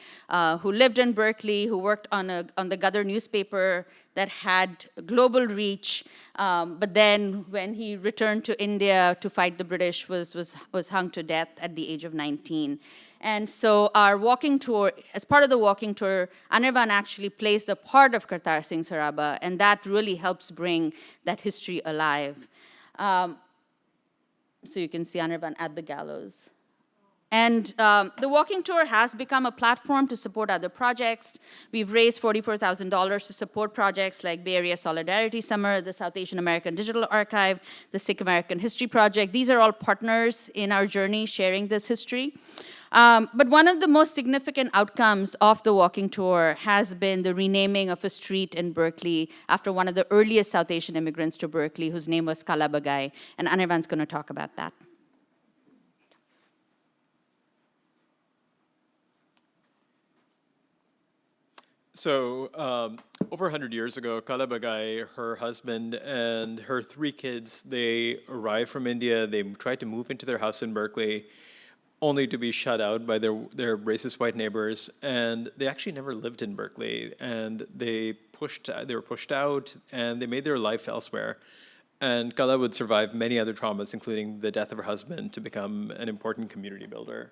who lived in Berkeley, who worked on the Ghadar newspaper that had global reach, but then when he returned to India to fight the British, was hung to death at the age of 19. And so our walking tour, as part of the walking tour, Anirvan actually plays the part of Kartar Singh Sarabha, and that really helps bring that history alive. So you can see Anirvan at the gallows. And the walking tour has become a platform to support other projects. We've raised $44,000 to support projects like Bay Area Solidarity Summer, the South Asian American Digital Archive, the Sikh American History Project. These are all partners in our journey sharing this history. But one of the most significant outcomes of the walking tour has been the renaming of a street in Berkeley after one of the earliest South Asian immigrants to Berkeley, whose name was Kala Bagai, and Anirvan's going to talk about that. So over 100 years ago, Kala Bagai, her husband, and her 3 kids, they arrived from India. They tried to move into their house in Berkeley, only to be shut out by their racist white neighbors. And they actually never lived in Berkeley. And they were pushed out, and they made their life elsewhere. And Kala would survive many other traumas, including the death of her husband, to become an important community builder.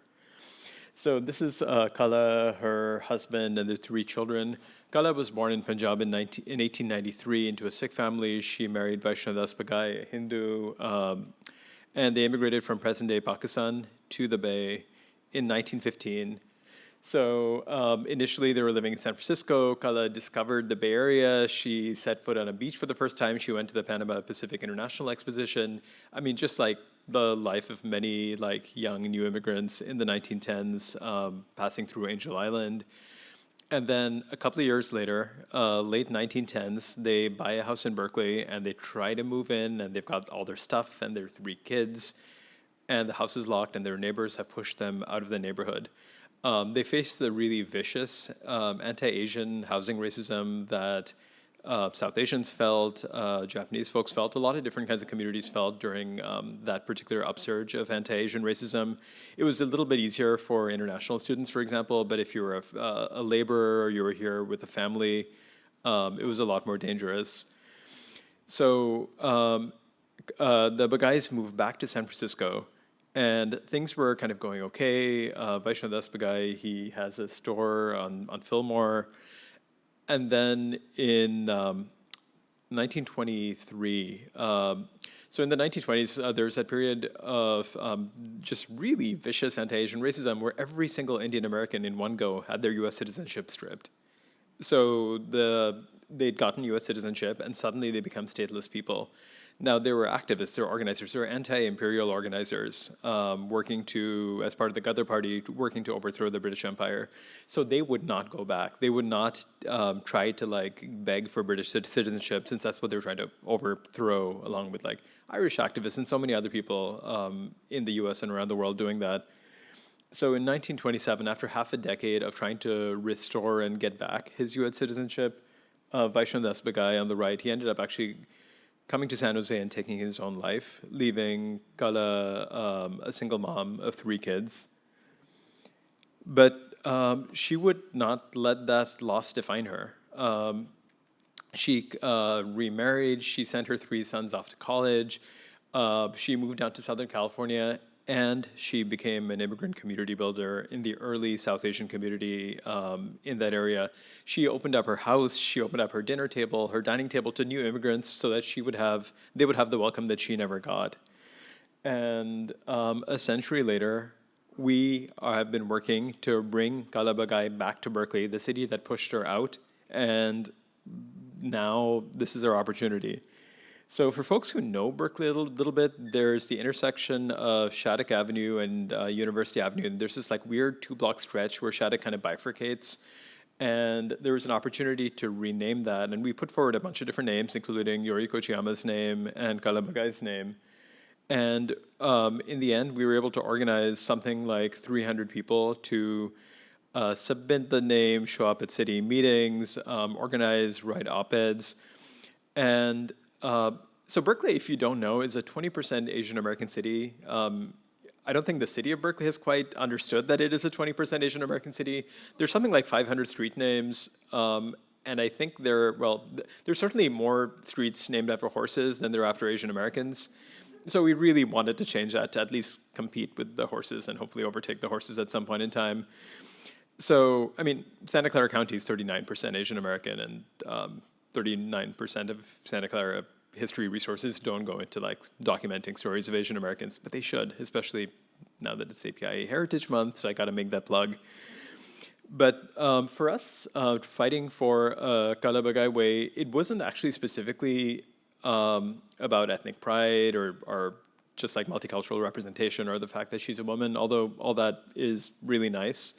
So this is Kala, her husband, and their 3 children. Kala was born in Punjab in 1893 into a Sikh family. She married Vaishnav Bagai, a Hindu, and they immigrated from present-day Pakistan to the Bay in 1915. So initially they were living in San Francisco. Kala discovered the Bay Area. She set foot on a beach for the first time. She went to the Panama Pacific International Exposition. I mean, just like the life of many young new immigrants in the 1910s, passing through Angel Island. And then a couple of years later, late 1910s, they buy a house in Berkeley and they try to move in, and they've got all their stuff and their 3 kids, and the house is locked and their neighbors have pushed them out of the neighborhood. They face the really vicious anti-Asian housing racism that South Asians felt, Japanese folks felt, a lot of different kinds of communities felt during that particular upsurge of anti-Asian racism. It was a little bit easier for international students, for example, but if you were a laborer or you were here with a family, it was a lot more dangerous. So the Bagais moved back to San Francisco, and things were kind of going okay. Vaishnav Bagai, he has a store on Fillmore. And then in 1923, so in the 1920s, there was that period of just really vicious anti-Asian racism where every single Indian American in one go had their U.S. citizenship stripped. So they'd gotten U.S. citizenship, and suddenly they become stateless people. Now, they were activists, they were organizers, they were anti-imperial organizers working to, as part of the Ghadar Party, working to overthrow the British Empire. So they would not go back. They would not try to beg for British citizenship, since that's what they were trying to overthrow, along with Irish activists and so many other people in the US and around the world doing that. So in 1927, after half a decade of trying to restore and get back his US citizenship, Vaishnav Bagai on the right, he ended up actually coming to San Jose and taking his own life, leaving Kala a single mom of 3 kids. But she would not let that loss define her. She remarried, she sent her 3 sons off to college, she moved down to Southern California, and she became an immigrant community builder in the early South Asian community in that area. She opened up her house, she opened up her dinner table, her dining table to new immigrants so that they would have the welcome that she never got. And a century later, we have been working to bring Kala Bagay back to Berkeley, the city that pushed her out, and now this is our opportunity. So for folks who know Berkeley a little bit, there's the intersection of Shattuck Avenue and University Avenue, and there's this like weird 2-block stretch where Shattuck kind of bifurcates. And there was an opportunity to rename that, and we put forward a bunch of different names, including Yoriko Chiyama's name and Kala Bagay's name. And in the end, we were able to organize something like 300 people to submit the name, show up at city meetings, organize, write op-eds. And so Berkeley, if you don't know, is a 20% Asian American city. I don't think the city of Berkeley has quite understood that it is a 20% Asian American city. There's something like 500 street names, and I think there's certainly more streets named after horses than there are after Asian Americans. So we really wanted to change that to at least compete with the horses and hopefully overtake the horses at some point in time. So, I mean, Santa Clara County is 39% Asian American, and 39% of Santa Clara history resources don't go into like documenting stories of Asian Americans, but they should, especially now that it's API Heritage Month, so I got to make that plug. But for us, fighting for Kala Bagay Way, it wasn't actually specifically about ethnic pride or just like multicultural representation or the fact that she's a woman, although all that is really nice.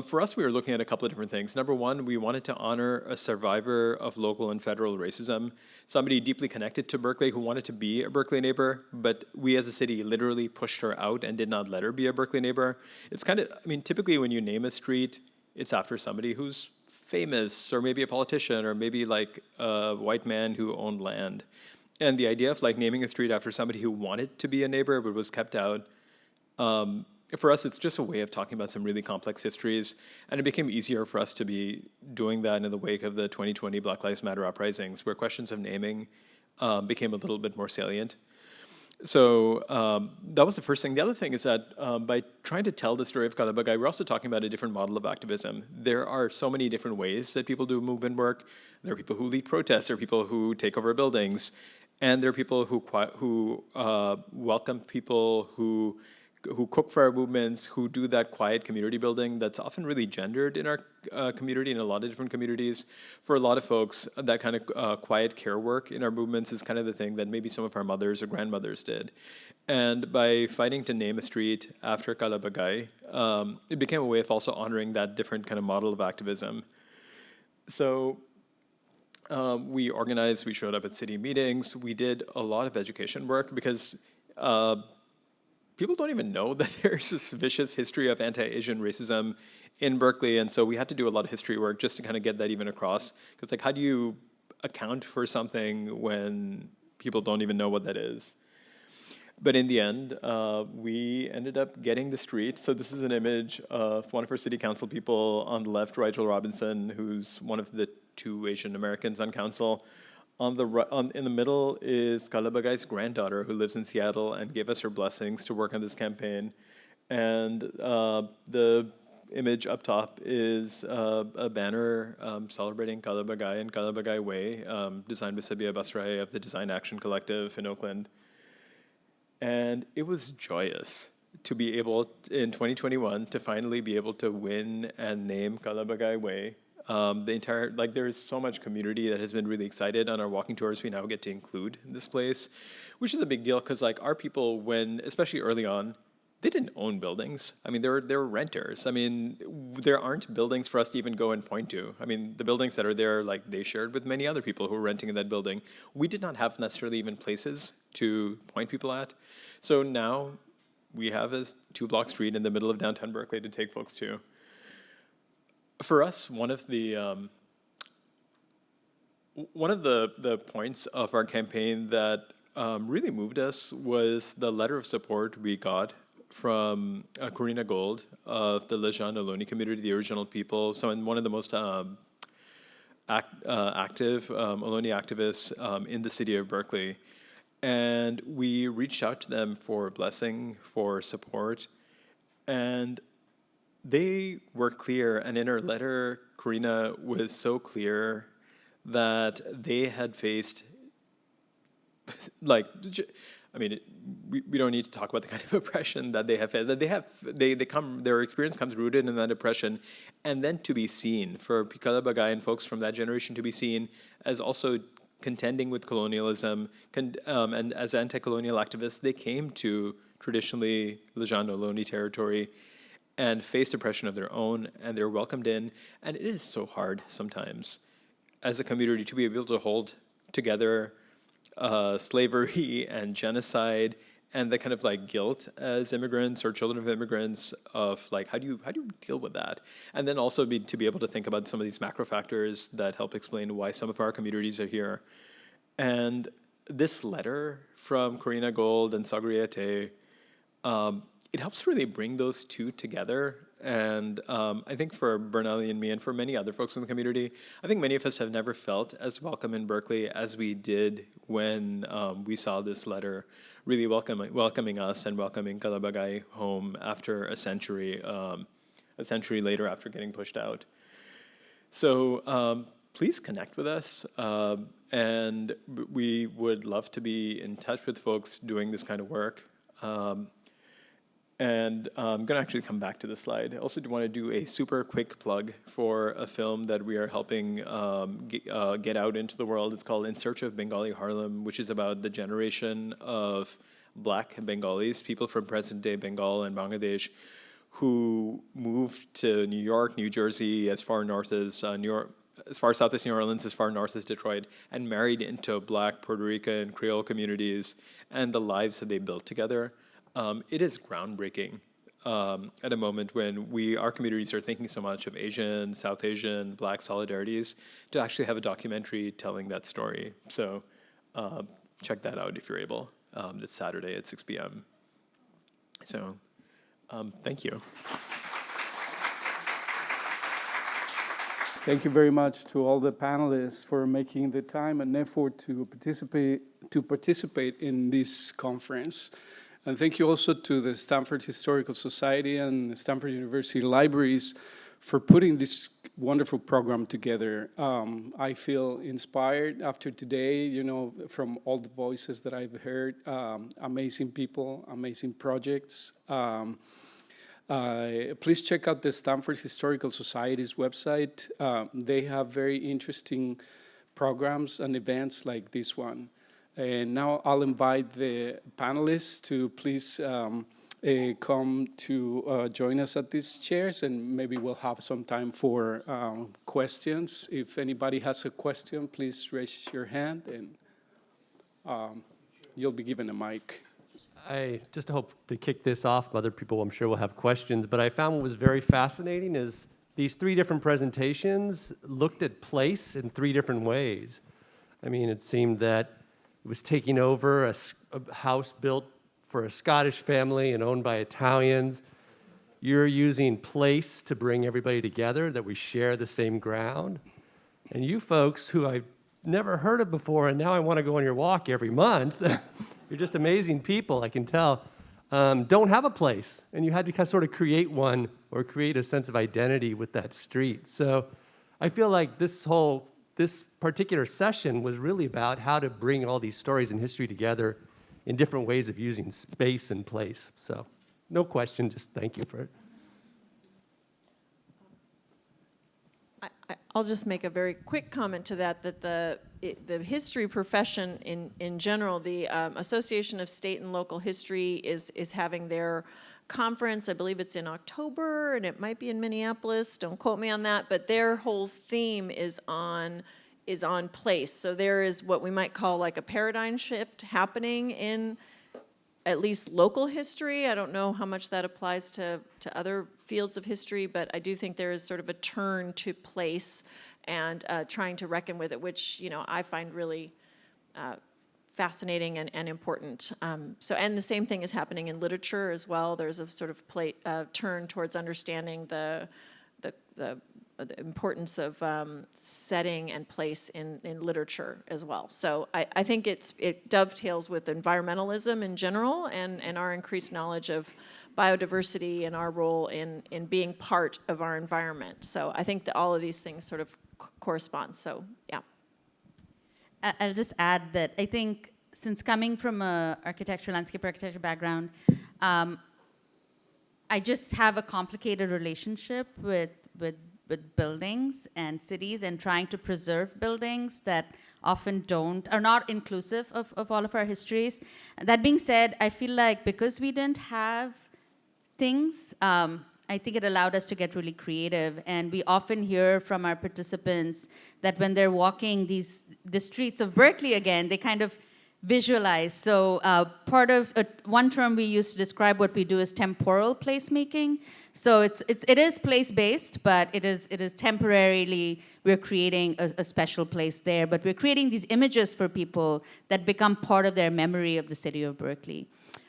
For us, we were looking at a couple of different things. Number one, we wanted to honor a survivor of local and federal racism, somebody deeply connected to Berkeley who wanted to be a Berkeley neighbor, but we as a city literally pushed her out and did not let her be a Berkeley neighbor. It's kind of, I mean, typically when you name a street, it's after somebody who's famous or maybe a politician or maybe like a white man who owned land. And the idea of like naming a street after somebody who wanted to be a neighbor but was kept out, for us, it's just a way of talking about some really complex histories, and it became easier for us to be doing that in the wake of the 2020 Black Lives Matter uprisings, where questions of naming became a little bit more salient. So that was the first thing. The other thing is that by trying to tell the story of Kala Bagay, we're also talking about a different model of activism. There are so many different ways that people do movement work. There are people who lead protests, there are people who take over buildings, and there are people who welcome people, who cook for our movements, who do that quiet community building that's often really gendered in our community, in a lot of different communities. For a lot of folks, that kind of quiet care work in our movements is kind of the thing that maybe some of our mothers or grandmothers did. And by fighting to name a street after Kala Bagay, it became a way of also honoring that different kind of model of activism. So we organized, we showed up at city meetings, we did a lot of education work because people don't even know that there's this vicious history of anti-Asian racism in Berkeley, and so we had to do a lot of history work just to kind of get that even across. Because like, how do you account for something when people don't even know what that is? But in the end, we ended up getting the street. So this is an image of one of our city council people on the left, Rigel Robinson, who's one of the 2 Asian Americans on council. In the middle is Kala Bagay's granddaughter, who lives in Seattle and gave us her blessings to work on this campaign. And the image up top is a banner celebrating Kala Bagay and Kala Bagay Way, designed by Sabia Basrai of the Design Action Collective in Oakland. And it was joyous to be able, in 2021, to finally be able to win and name Kala Bagay Way. There's so much community that has been really excited on our walking tours we now get to include in this place, which is a big deal because like our people, especially early on, they didn't own buildings. I mean, they were renters. I mean, there aren't buildings for us to even go and point to. I mean, the buildings that are there, like they shared with many other people who were renting in that building. We did not have necessarily even places to point people at. So now we have a 2-block street in the middle of downtown Berkeley to take folks to. For us, one of the One of the points of our campaign that really moved us was the letter of support we got from Corina Gold of the Lejeune Ohlone community, the original people. So, one of the most active Ohlone activists in the city of Berkeley. And we reached out to them for blessing, for support, and they were clear. And in her letter, Corina was so clear that they had faced, like, I mean, we don't need to talk about the kind of oppression that they have faced. That their experience comes rooted in that oppression, and then to be seen for Kala Bagay and folks from that generation to be seen as also contending with colonialism, and as anti-colonial activists, they came to traditionally Lejeune Ohlone territory and faced oppression of their own, and they're welcomed in. And it is so hard sometimes as a community to be able to hold together slavery and genocide and the kind of like guilt as immigrants or children of immigrants of like, how do you deal with that? And then also to be able to think about some of these macro factors that help explain why some of our communities are here. And this letter from Corina Gold and Sagriete, it helps really bring those two together. And I think for Barnali and me and for many other folks in the community, I think many of us have never felt as welcome in Berkeley as we did when we saw this letter really welcoming us and welcoming Kalabagay home after a century later after getting pushed out. So please connect with us. And we would love to be in touch with folks doing this kind of work. And I'm going to actually come back to the slide. I also want to do a super quick plug for a film that we are helping get out into the world. It's called In Search of Bengali Harlem, which is about the generation of Black Bengalis, people from present-day Bengal and Bangladesh, who moved to New York, New Jersey, as far north as New York, as far south as New Orleans, as far north as Detroit, and married into Black, Puerto Rican, Creole communities, and the lives that they built together. It is groundbreaking at a moment when our communities are thinking so much of Asian, South Asian, Black solidarities, to actually have a documentary telling that story. So check that out if you're able. This Saturday at 6 p.m. So thank you. Thank you very much to all the panelists for making the time and effort to participate in this conference. And thank you also to the Stanford Historical Society and the Stanford University Libraries for putting this wonderful program together. I feel inspired after today, from all the voices that I've heard. Amazing people, amazing projects. Please check out the Stanford Historical Society's website. They have very interesting programs and events like this one. And now I'll invite the panelists to please come to join us at these chairs, and maybe we'll have some time for questions. If anybody has a question, please raise your hand, and you'll be given a mic. I just hope to kick this off. Other people, I'm sure, will have questions. But I found what was very fascinating is these three different presentations looked at place in three different ways. I mean, it seemed that it was taking over a house built for a Scottish family and owned by Italians. You're using place to bring everybody together, that we share the same ground. And you folks, who I've never heard of before, and now I want to go on your walk every month, you're just amazing people, I can tell, don't have a place. And you had to sort of create one or create a sense of identity with that street. So I feel like this particular session was really about how to bring all these stories and history together in different ways of using space and place. So no question, just thank you for it. I'll just make a very quick comment to that the history profession in general, the Association of State and Local History is having their conference. I believe it's in October, and it might be in Minneapolis. Don't quote me on that, but their whole theme is on place. So there is what we might call like a paradigm shift happening in at least local history. I don't know how much that applies to other fields of history, but I do think there is sort of a turn to place and trying to reckon with it, which, you know, I find really fascinating and important. And the same thing is happening in literature as well. There's a sort of turn towards understanding the importance of setting and place in literature as well. So I think it dovetails with environmentalism in general and our increased knowledge of biodiversity and our role in being part of our environment. So I think that all of these things sort of correspond. So yeah. I'll just add that I think since coming from a landscape architecture background, I just have a complicated relationship with buildings and cities and trying to preserve buildings that often are not inclusive of all of our histories. That being said, I feel like because we didn't have things, I think it allowed us to get really creative. And we often hear from our participants that when they're walking the streets of Berkeley again, they kind of visualize. So part of one term we use to describe what we do is temporal placemaking. So it is place-based, but it is temporarily, we're creating a special place there, but we're creating these images for people that become part of their memory of the city of Berkeley.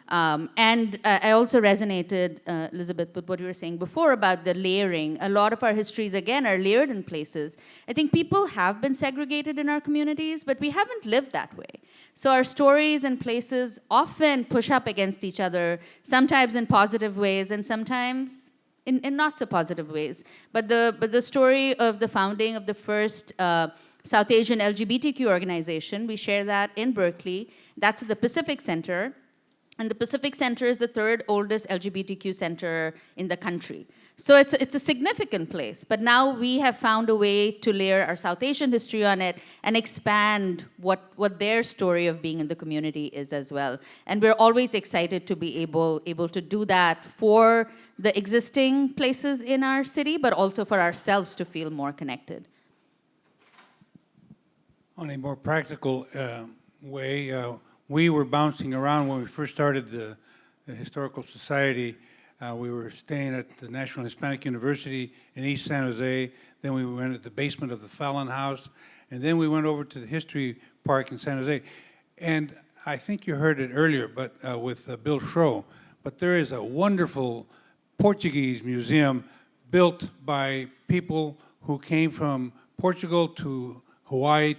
And I also resonated, Elisabeth, with what you were saying before about the layering. A lot of our histories, again, are layered in places. I think people have been segregated in our communities, but we haven't lived that way. So our stories and places often push up against each other, sometimes in positive ways and sometimes in not so positive ways. But the story of the founding of the first South Asian LGBTQ organization, we share that in Berkeley. That's at the Pacific Center. And the Pacific Center is the third oldest LGBTQ center in the country. So it's a significant place. But now we have found a way to layer our South Asian history on it and expand what their story of being in the community is as well. And we're always excited to be able to do that for the existing places in our city, but also for ourselves to feel more connected. On a more practical way, we were bouncing around when we first started the Historical Society. We were staying at the National Hispanic University in East San Jose. Then we went at the basement of the Fallon House. And then we went over to the History Park in San Jose. And I think you heard it earlier, but with Bill Schroe. But there is a wonderful Portuguese museum built by people who came from Portugal to Hawaii.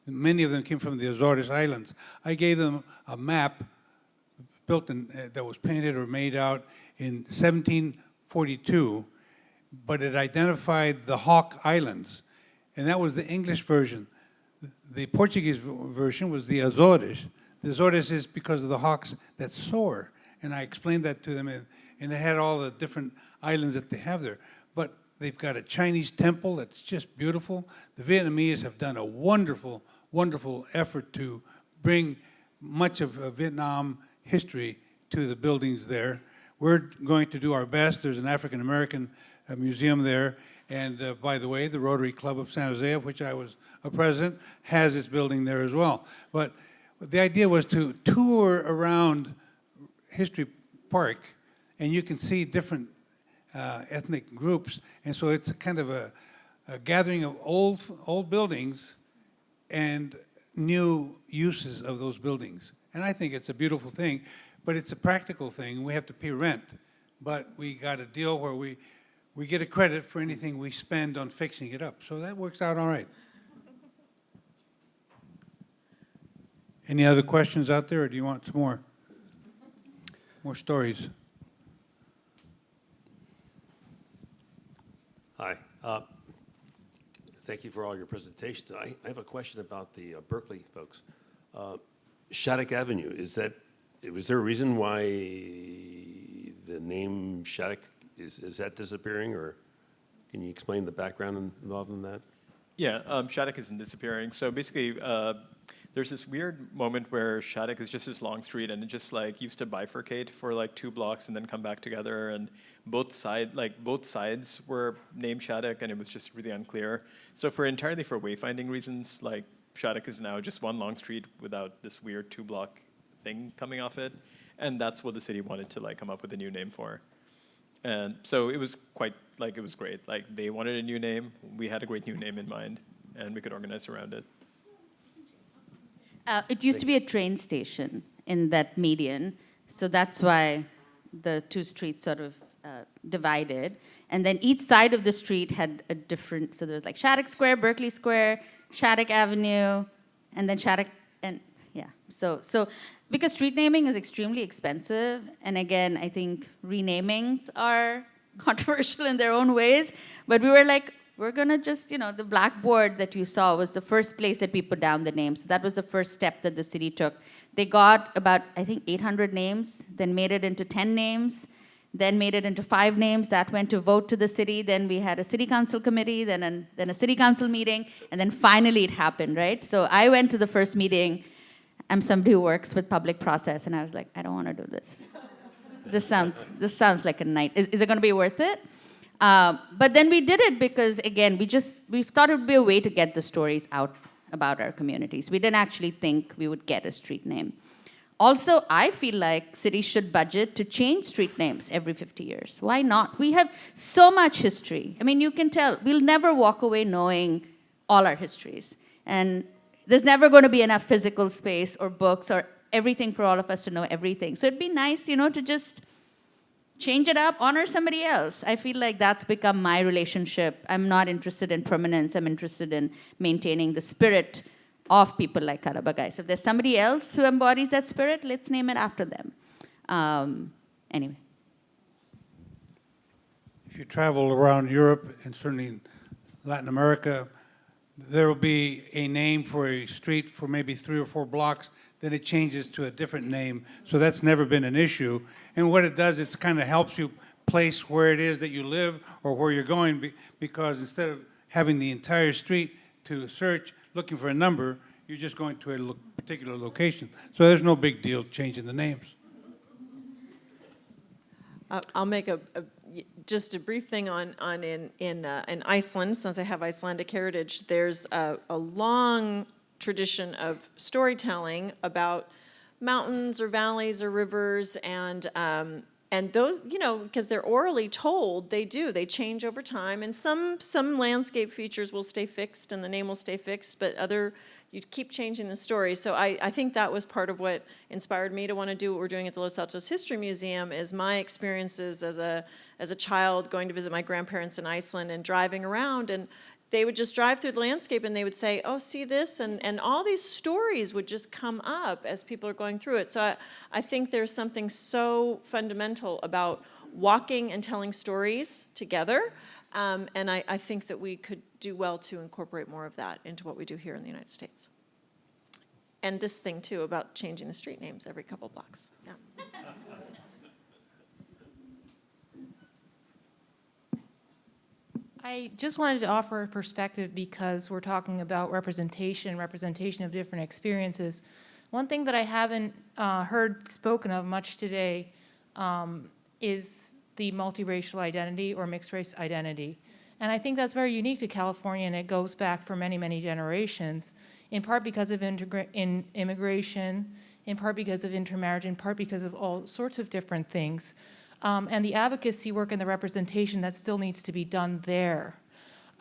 Many of them came from the Azores Islands. I gave them a map built that was painted or made out in 1742, but it identified the Hawk Islands, and that was the English version. The Portuguese version was the Azores. The Azores is because of the hawks that soar, and I explained that to them, and it had all the different islands that they have there. But they've got a Chinese temple that's just beautiful. The Vietnamese have done a wonderful effort to bring much of Vietnam history to the buildings there. We're going to do our best. There's an African American museum there. And by the way, the Rotary Club of San Jose, of which I was a president, has its building there as well. But the idea was to tour around History Park, and you can see different ethnic groups. And so it's kind of a gathering of old buildings and new uses of those buildings. And I think it's a beautiful thing, but it's a practical thing. We have to pay rent, but we got a deal where we get a credit for anything we spend on fixing it up. So that works out all right. Any other questions out there, or do you want some more? More stories? Hi. Thank you for all your presentations. I have a question about the Berkeley folks. Shattuck Avenue, was there a reason why the name Shattuck, is that disappearing, or can you explain the background involved in that? Yeah, Shattuck isn't disappearing. So basically, there's this weird moment where Shattuck is just this long street, and it just like used to bifurcate for like 2 blocks and then come back together, and both sides were named Shattuck, and it was just really unclear. So entirely for wayfinding reasons, like Shattuck is now just one long street without this weird 2-block thing coming off it, and that's what the city wanted to like come up with a new name for. And so it was quite, like, it was great. Like, they wanted a new name. We had a great new name in mind, and we could organize around it. It used to be a train station in that median, so that's why the two streets sort of divided. And then each side of the street had a different, so there was like Shattuck Square, Berkeley Square, Shattuck Avenue, and then Shattuck, and yeah. So because street naming is extremely expensive, and again, I think renamings are controversial in their own ways, but we were like, we're gonna just, the blackboard that you saw was the first place that we put down the names. So that was the first step that the city took. They got about, I think, 800 names, then made it into 10 names, then made it into 5 names. That went to vote to the city. Then we had a city council committee, then a city council meeting, and then finally it happened, right? So I went to the first meeting. I'm somebody who works with public process, and I was like, I don't want to do this. This sounds like a night. Is it going to be worth it? But then we did it because, again, we thought it would be a way to get the stories out about our communities. We didn't actually think we would get a street name. Also, I feel like cities should budget to change street names every 50 years. Why not? We have so much history. I mean, you can tell, we'll never walk away knowing all our histories. And there's never going to be enough physical space or books or everything for all of us to know everything. So it'd be nice, to just change it up, honor somebody else. I feel like that's become my relationship. I'm not interested in permanence. I'm interested in maintaining the spirit of people like Karabagai. So if there's somebody else who embodies that spirit, let's name it after them. Anyway. If you travel around Europe and certainly in Latin America, there will be a name for a street for maybe 3 or 4 blocks, then it changes to a different name. So that's never been an issue. And what it does, it kind of helps you place where it is that you live or where you're going, because instead of having the entire street to search, looking for a number, you're just going to a particular location. So there's no big deal changing the names. I'll make just a brief thing in Iceland, since I have Icelandic heritage. There's a long tradition of storytelling about mountains or valleys or rivers, and those, because they're orally told, they change over time, and some landscape features will stay fixed and the name will stay fixed, but you keep changing the story. So I think that was part of what inspired me to want to do what we're doing at the Los Altos History Museum, is my experiences as a child going to visit my grandparents in Iceland and driving around, and they would just drive through the landscape and they would say, oh, see this? And all these stories would just come up as people are going through it. So I think there's something so fundamental about walking and telling stories together. And I think that we could do well to incorporate more of that into what we do here in the United States. And this thing, too, about changing the street names every couple blocks. Yeah. I just wanted to offer a perspective because we're talking about representation of different experiences. One thing that I haven't heard spoken of much today is the multiracial identity or mixed race identity. And I think that's very unique to California, and it goes back for many, many generations, in part because of immigration, in part because of intermarriage, in part because of all sorts of different things. And the advocacy work and the representation that still needs to be done there.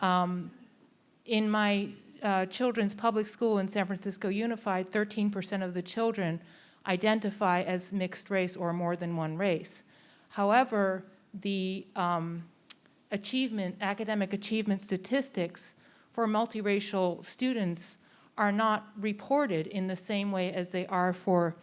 In my children's public school in San Francisco Unified, 13% of the children identify as mixed race or more than one race. However, the academic achievement statistics for multiracial students are not reported in the same way as they are for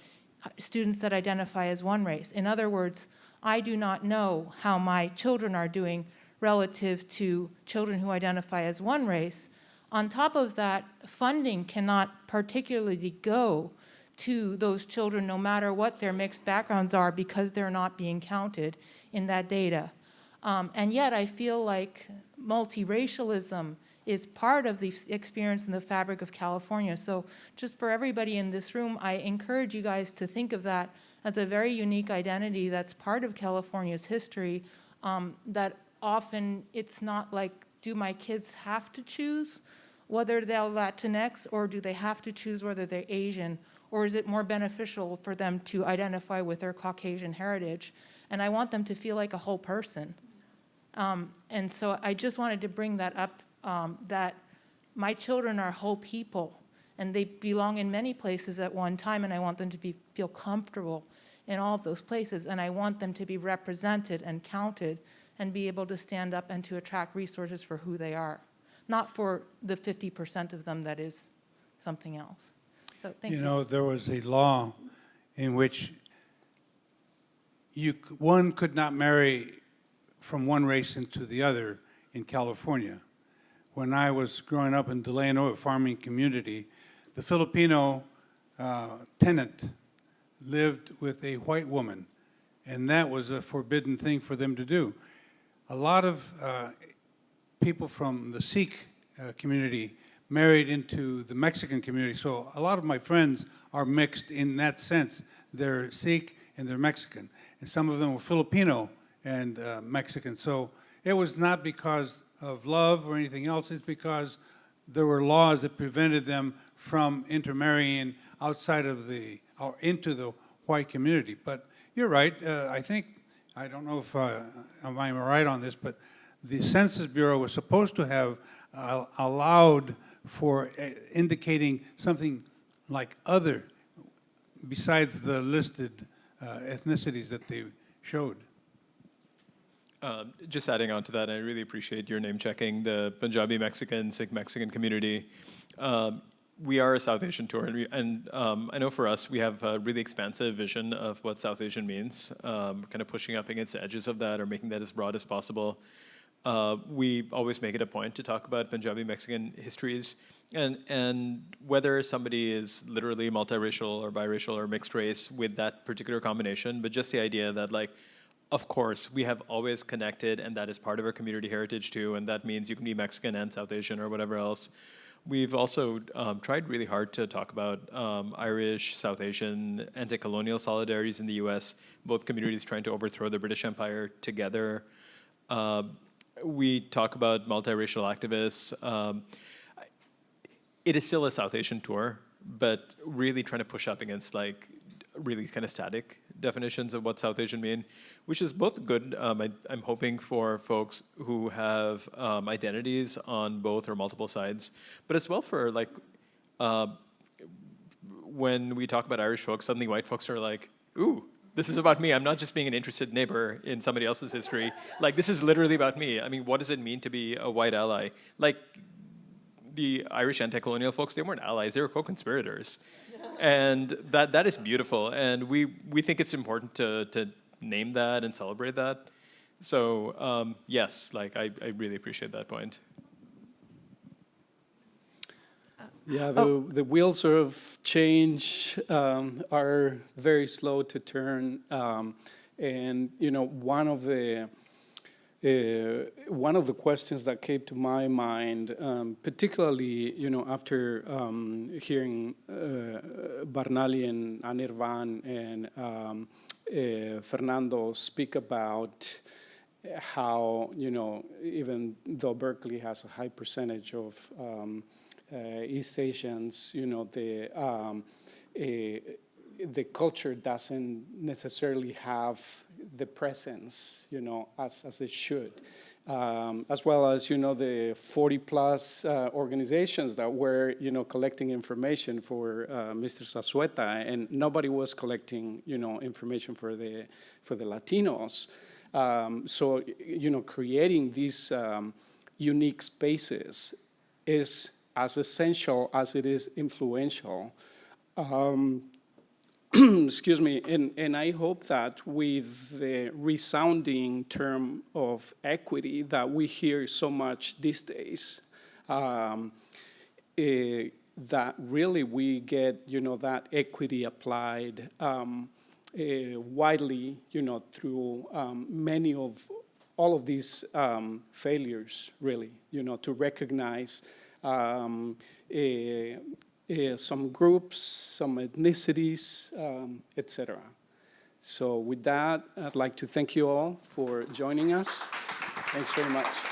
students that identify as one race. In other words, I do not know how my children are doing relative to children who identify as one race. On top of that, funding cannot particularly go to those children no matter what their mixed backgrounds are, because they're not being counted in that data. And yet I feel like multiracialism is part of the experience in the fabric of California. So just for everybody in this room, I encourage you guys to think of that as a very unique identity that's part of California's history, that often it's not like, do my kids have to choose whether they're Latinx, or do they have to choose whether they're Asian, or is it more beneficial for them to identify with their Caucasian heritage? and I want them to feel like a whole person. And so I just wanted to bring that up, that my children are whole people, and they belong in many places at one time, and I want them to feel comfortable in all of those places, and I want them to be represented and counted and be able to stand up and to attract resources for who they are, not for the 50% of them that is something else. So thank you. You know, there was a law in which one could not marry from one race into the other in California. When I was growing up in Delano, a farming community, the Filipino tenant lived with a white woman, and that was a forbidden thing for them to do. A lot of people from the Sikh community married into the Mexican community, so a lot of my friends are mixed in that sense. They're Sikh and they're Mexican, and some of them were Filipino and Mexican. So it was not because of love or anything else, it's because there were laws that prevented them from intermarrying outside of or into the white community. But you're right, I don't know if I'm right on this, but the Census Bureau was supposed to have allowed for indicating something like other, besides the listed ethnicities that they showed. Just adding on to that, I really appreciate your name checking the Punjabi Mexican, Sikh Mexican community. We are a South Asian tour, and I know for us, we have a really expansive vision of what South Asian means, kind of pushing up against the edges of that or making that as broad as possible. We always make it a point to talk about Punjabi Mexican histories, and whether somebody is literally multiracial or biracial or mixed race with that particular combination, but just the idea that, like, of course, we have always connected, and that is part of our community heritage too, and that means you can be Mexican and South Asian or whatever else. We've also tried really hard to talk about Irish, South Asian, anti-colonial solidarities in the US, both communities trying to overthrow the British Empire together. We talk about multiracial activists. It is still a South Asian tour, but really trying to push up against like really kind of static definitions of what South Asian mean, which is both good. I'm hoping for folks who have identities on both or multiple sides, but as well for like, when we talk about Irish folks, suddenly white folks are like, ooh, this is about me. I'm not just being an interested neighbor in somebody else's history. Like, this is literally about me. I mean, what does it mean to be a white ally? Like, the Irish anti-colonial folks, they weren't allies, they were co-conspirators. And that is beautiful. And we think it's important to name that and celebrate that. So yes, like I really appreciate that point. Yeah, the wheels of change are very slow to turn, and you know, one of the questions that came to my mind, particularly, you know, after hearing Barnali and Anirvan and Fernando speak about how, you know, even though Berkeley has a high percentage of East Asians, you know, the culture doesn't necessarily have the presence, you know, as it should. As well as, you know, the 40+ organizations that were, you know, collecting information for Mr. Zazueta, and nobody was collecting, you know, information for the Latinos. So, you know, creating these unique spaces is as essential as it is influential. Excuse me, and I hope that with the resounding term of equity that we hear so much these days, that really we get, you know, that equity applied widely, you know, through many of all of these failures, really, you know, to recognize some groups, some ethnicities, etc. So with that, I'd like to thank you all for joining us. Thanks very much.